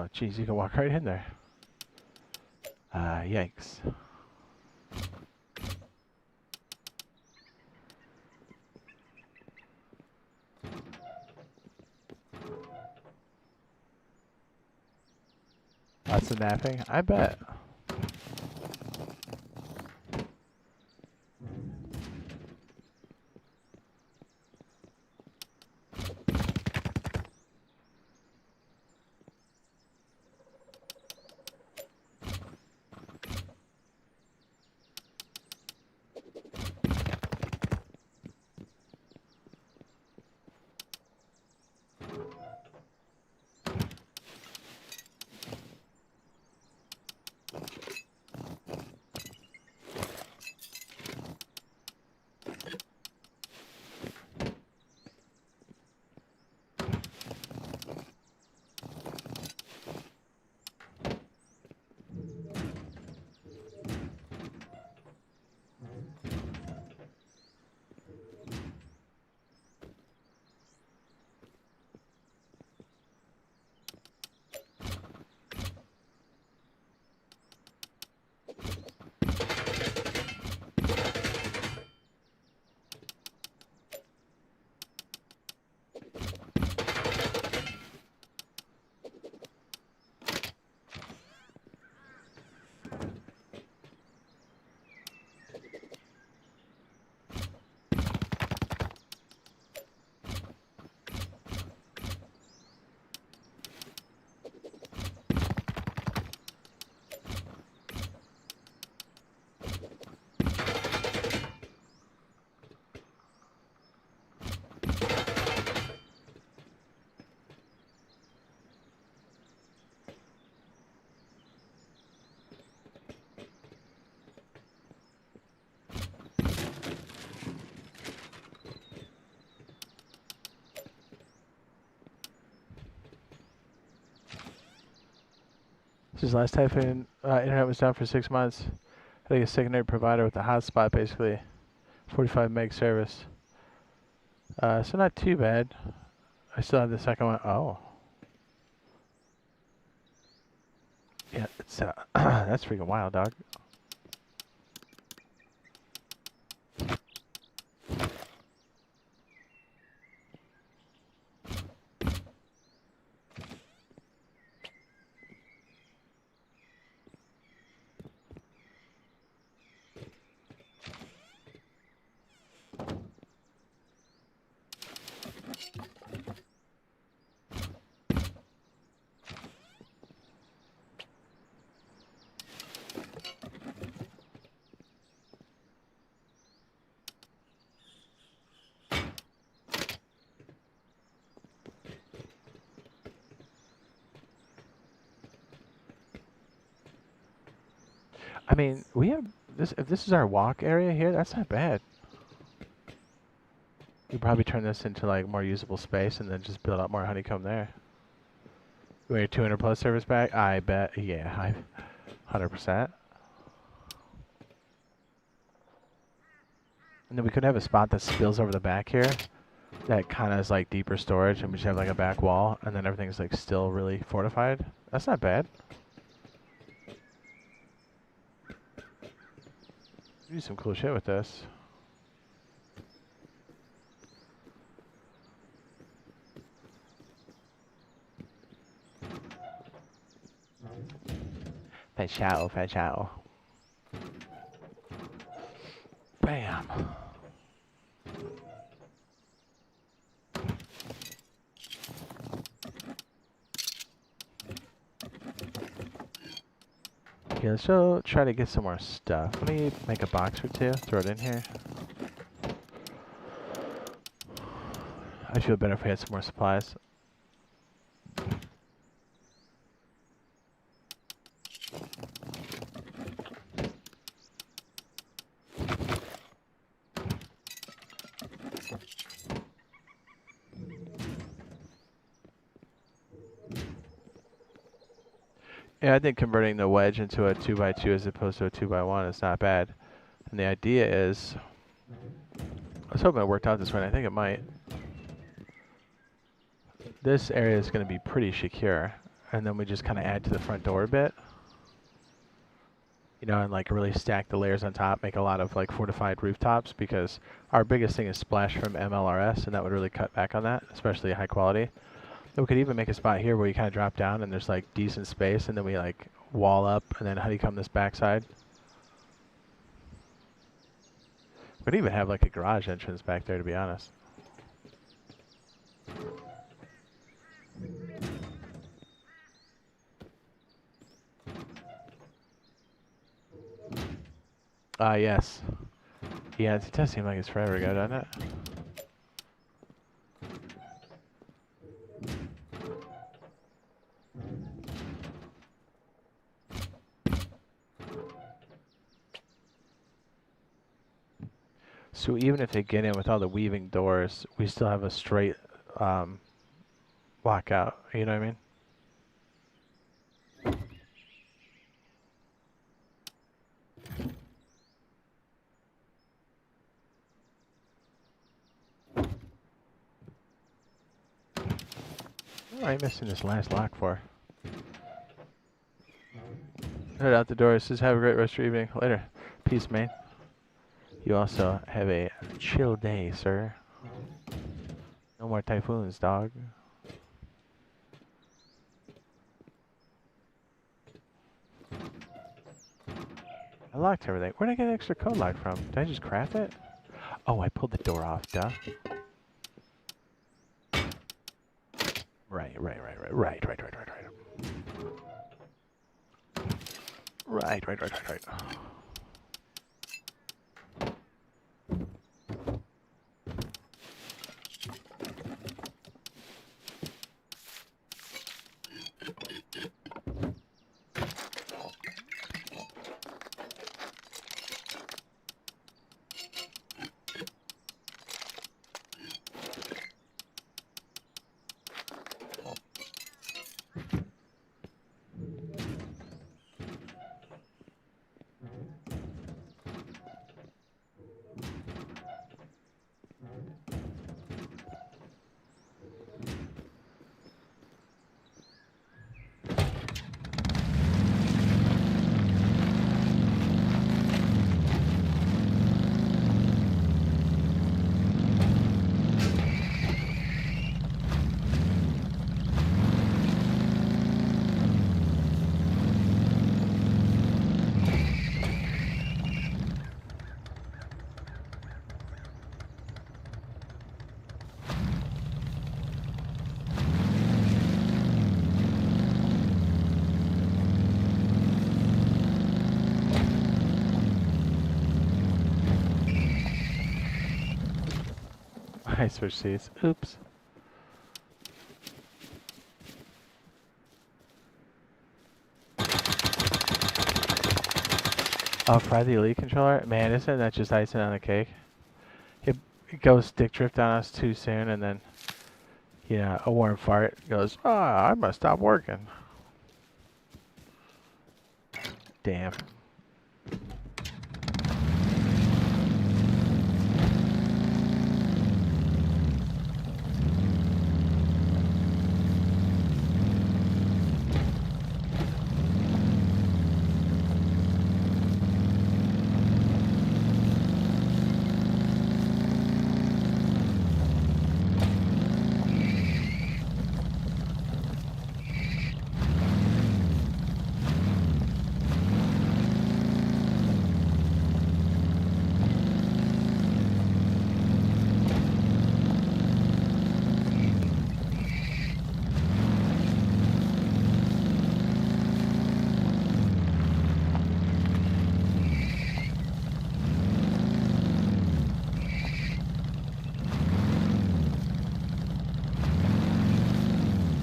Oh, geez, you can walk right in there. Yikes. Lots of napping? I bet. Since last time internet was down for 6 months. I think a secondary provider with a hotspot, basically. 45 meg service. So not too bad. I still have the second one. Oh. Yeah, it's that's freaking wild, dog. I mean, we have this. If this is our walk area here, that's not bad. You probably turn this into like more usable space, and then just build out more honeycomb there. You want your 200 plus service back? I bet. Yeah, 100%. And then we could have a spot that spills over the back here, that kind of is like deeper storage, and we just have like a back wall, and then everything's like still really fortified. That's not bad. Do some cool shit with this. Fachao, fachao. Bam. Okay, let's go try to get some more stuff. Let me make a box or two, throw it in here. I'd feel better if we had some more supplies. Yeah, I think converting the wedge into a 2x2 as opposed to a 2x1 is not bad. And the idea is, I was hoping it worked out this way, and I think it might. This area is going to be pretty secure. and then we just kind of add to the front door a bit. You know, and like really stack the layers on top, make a lot of like fortified rooftops, because our biggest thing is splash from MLRS, and that would really cut back on that, especially high quality. We could even make a spot here where you kind of drop down and there's like decent space, and then we like wall up and then honeycomb this backside. We could even have like a garage entrance back there, to be honest. Yes. Yeah, it does seem like it's forever ago, doesn't it? So even if they get in with all the weaving doors, we still have a straight lockout. You know what I mean? What am I missing this last lock for? Head out the door. Says have a great rest of your evening. Later. Peace, man. You also have a chill day, sir. No more typhoons, dog. I locked everything. Where'd I get an extra code lock from? Did I just craft it? Oh, I pulled the door off, duh. Right. Right. I switched seats. Oops. Oh, fry the Elite controller? Man, isn't that just icing on the cake? It goes stick drift on us too soon, and then, you know, a warm fart goes, I must stop working. Damn.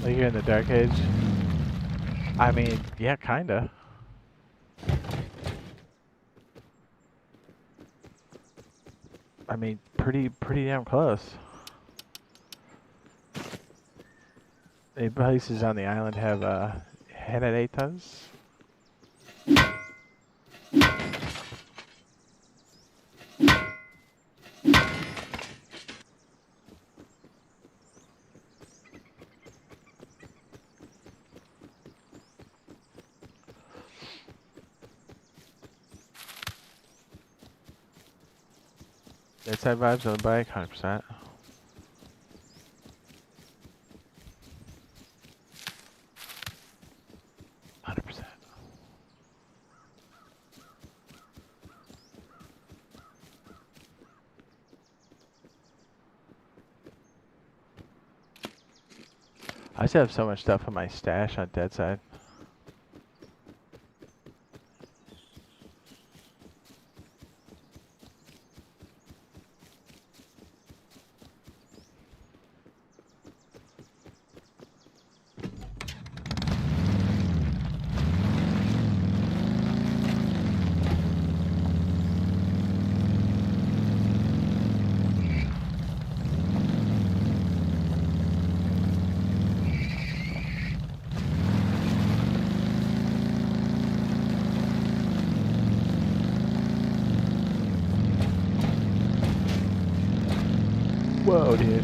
Like you're in the Dark Age? I mean, yeah, kinda. I mean, pretty damn close. The places on the island have generatas. Inside vibes on the bike, 100%. I just have so much stuff on my stash on dead side. Whoa, dude.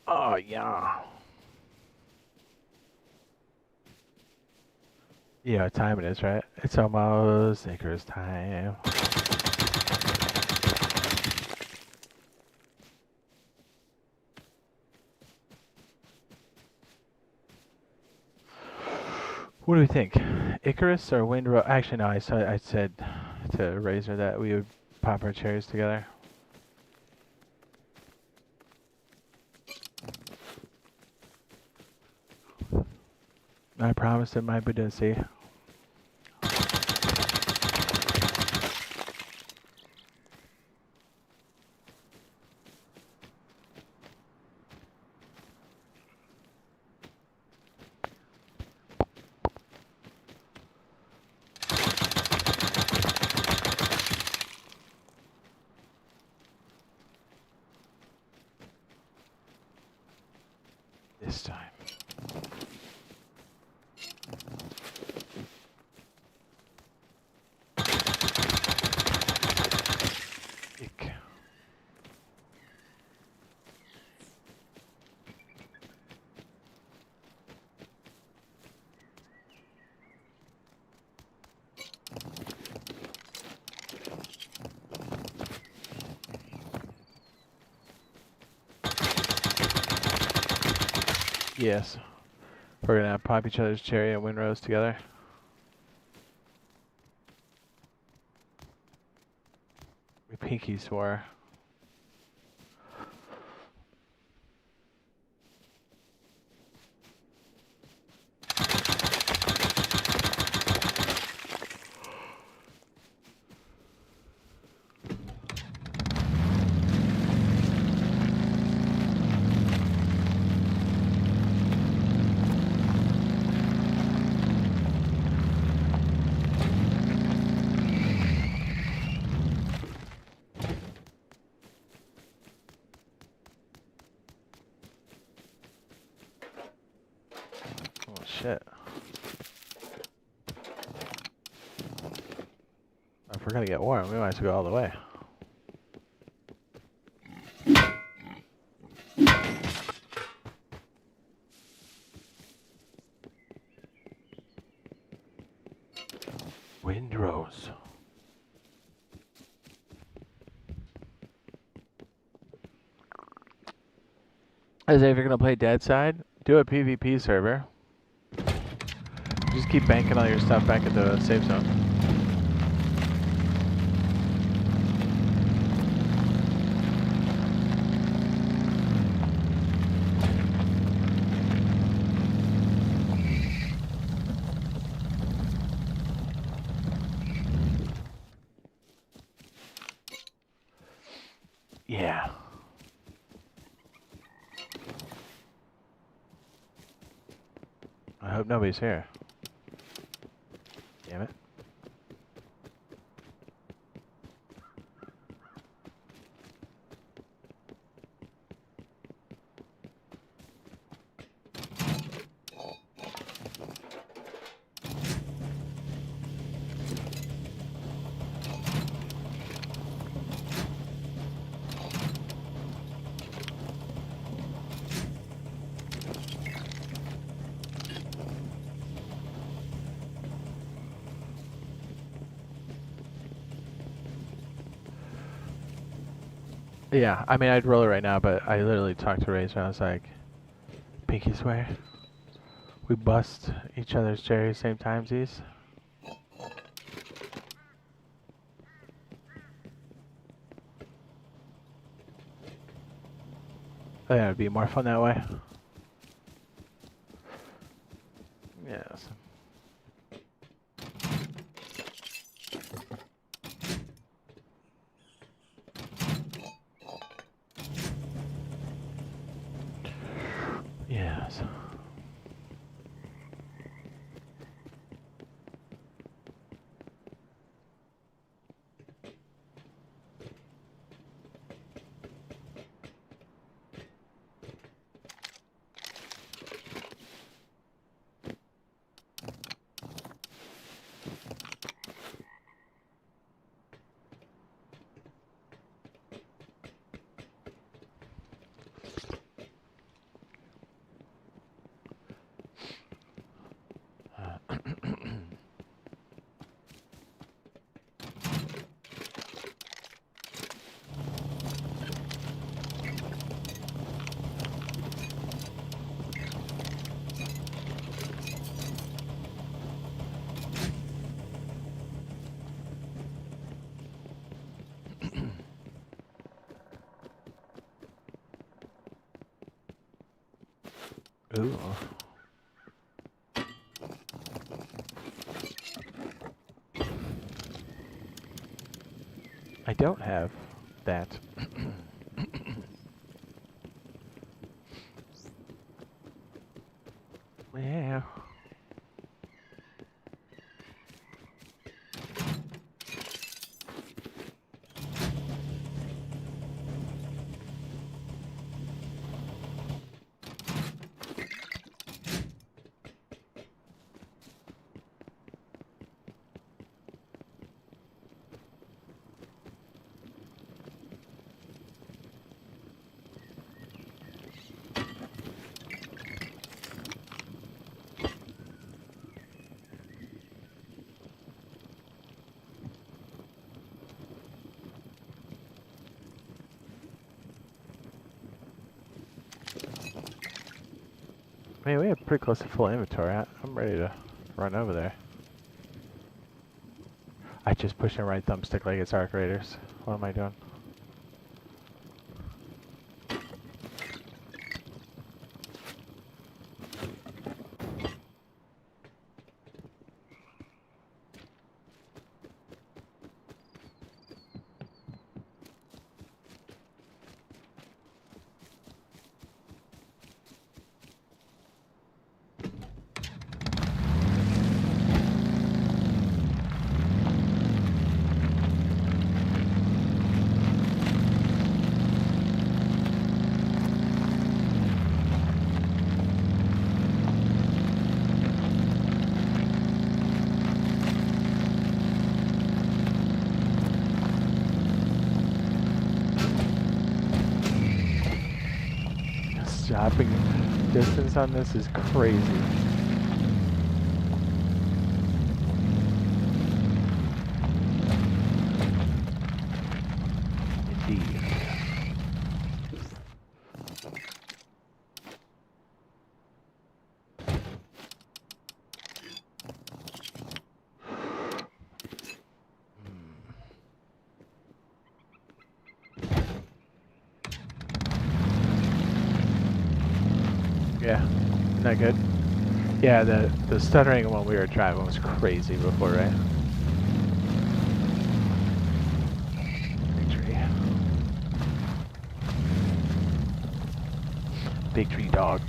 Oh, yeah. Yeah, what time it is, right? It's almost Icarus time. What do we think? Icarus or Windrow? Actually, no, I said to Razor that we would pop our cherries together. I promised it might be dicey. This time. Ick. Yes. We're gonna pop each other's cherry and Windrose together. We pinky swore. shit. If we're gonna get warm, we might as well go all the way. Windrose. I say if you're gonna play Dead Side, do a PvP server. Just keep banking all your stuff back at the safe zone. Yeah. I hope nobody's here. Damn it. Yeah, I mean, I'd roll it right now, but I literally talked to Razor and I was like, pinky swear. We bust each other's cherries same timesies. I think it'd be more fun that way. Yes. Yes. Ooh. I don't have that. Yeah. I mean, we have pretty close to full inventory. I'm ready to run over there. I just pushed my right thumbstick like it's Arc Raiders. What am I doing? stopping distance on this is crazy. Indeed. Yeah, isn't that good? Yeah, the stuttering when we were driving was crazy before, right? Big tree. Big tree dog.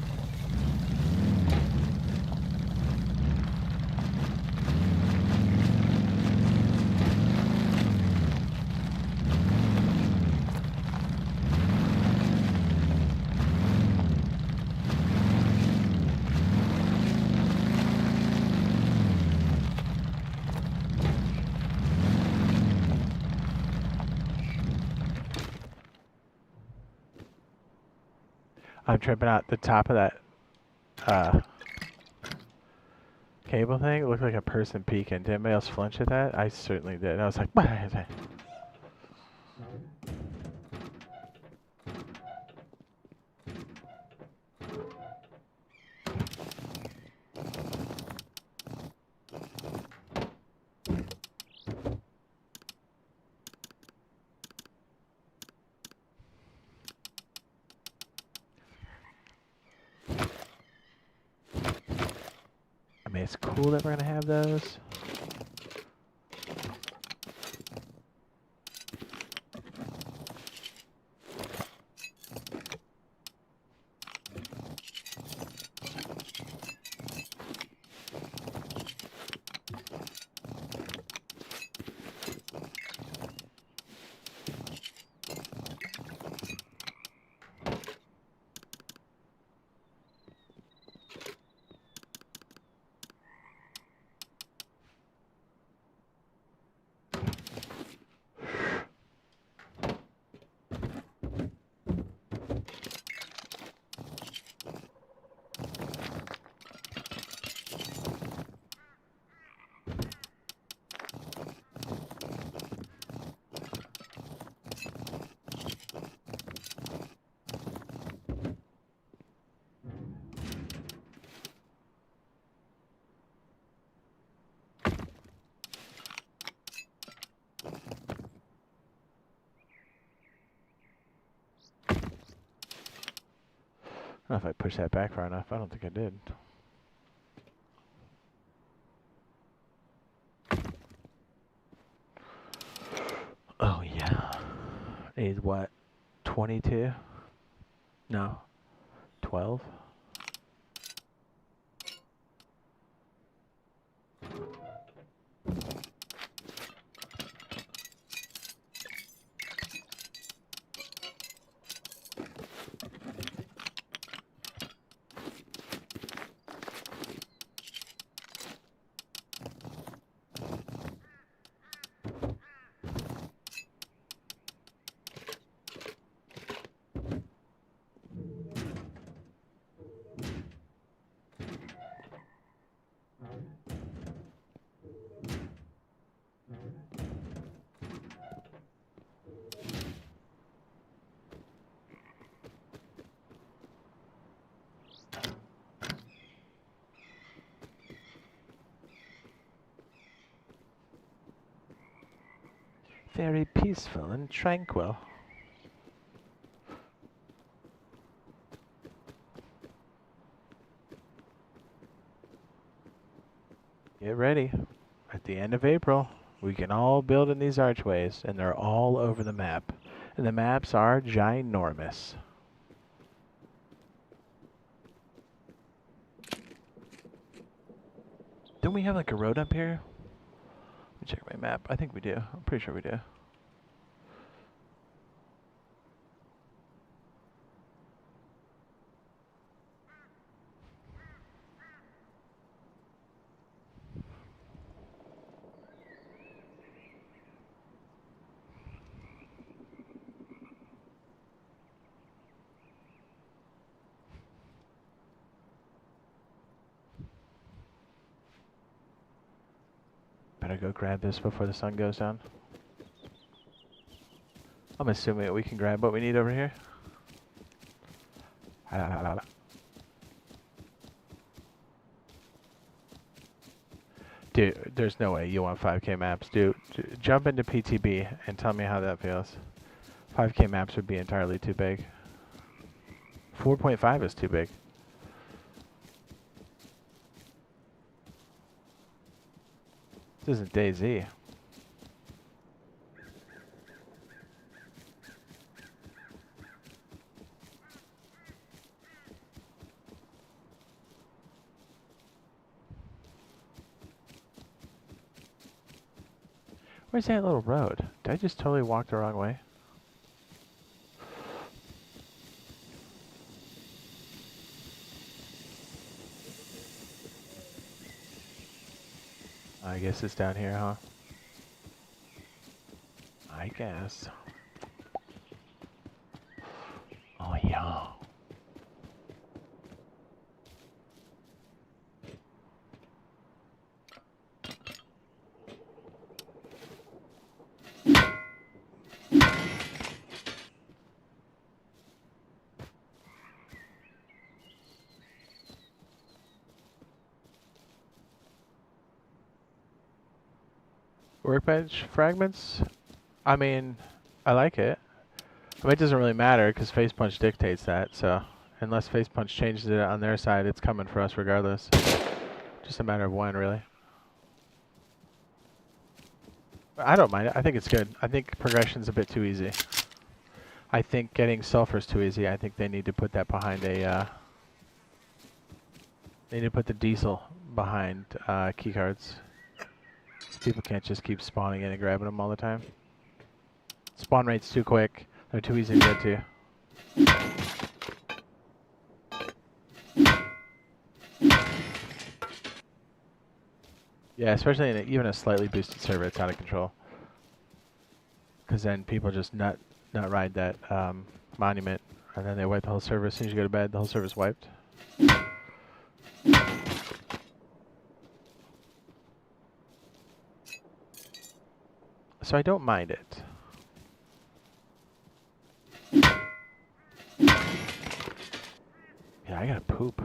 I'm tripping out the top of that cable thing. It looked like a person peeking. Did anybody else flinch at that? I certainly did. I was like, what is that? I mean, it's cool that we're gonna have those. I don't know if I pushed that back far enough. I don't think I did. Oh, yeah. Is what? 22? No. 12? Very peaceful and tranquil. Get ready. At the end of April, we can all build in these archways, and they're all over the map. And the maps are ginormous. Don't we have like a road up here? Let me check my map. I think we do. I'm pretty sure we do. better go grab this before the sun goes down. I'm assuming that we can grab what we need over here. Dude, there's no way you want 5K maps. Dude, jump into PTB and tell me how that feels. 5K maps would be entirely too big. 4.5 is too big. This isn't DayZ. Where's that little road? Did I just totally walk the wrong way? I guess it's down here, huh? I guess. Oh, yeah. Workbench fragments? I mean, I like it. I mean, it doesn't really matter because Face Punch dictates that, so unless Face Punch changes it on their side, it's coming for us regardless. Just a matter of when, really. I don't mind it. I think it's good. I think progression's a bit too easy. I think getting sulfur's too easy. I think they need to put that behind a, they need to put the diesel behind keycards. People can't just keep spawning in and grabbing them all the time. Spawn rate's too quick. They're too easy to get to. Yeah, especially in even a slightly boosted server, it's out of control. Because then people just nut ride that monument, and then they wipe the whole server. As soon as you go to bed, the whole server's wiped. So I don't mind it. Yeah, I gotta poop.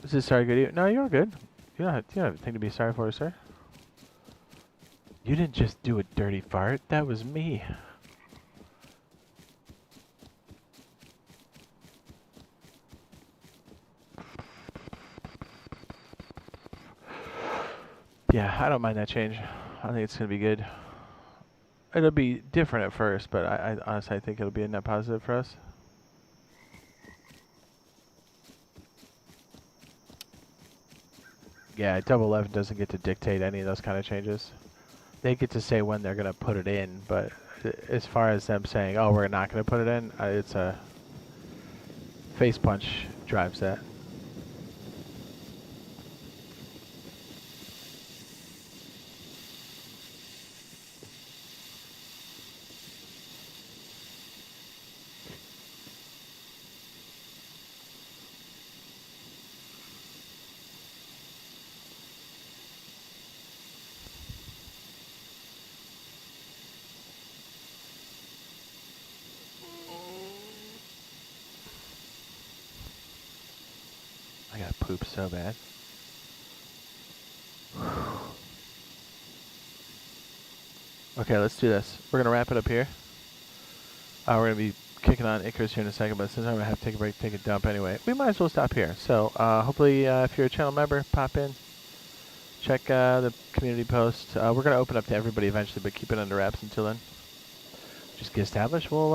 Is this sorry good? No, you're good. You don't have anything to be sorry for, sir. You didn't just do a dirty fart. That was me. Yeah, I don't mind that change. I think it's gonna be good. It'll be different at first, but I honestly think it'll be a net positive for us. Yeah, Double 11 doesn't get to dictate any of those kind of changes. They get to say when they're gonna put it in, but as far as them saying, "Oh, we're not gonna put it in," it's a Face Punch drives that. I gotta poop so bad. Okay, let's do this. We're gonna wrap it up here. We're gonna be kicking on Icarus here in a second, but since I'm gonna have to take a break, take a dump anyway, we might as well stop here. So hopefully, if you're a channel member, pop in, check the community post. We're gonna open up to everybody eventually, but keep it under wraps until then. Just get established. We'll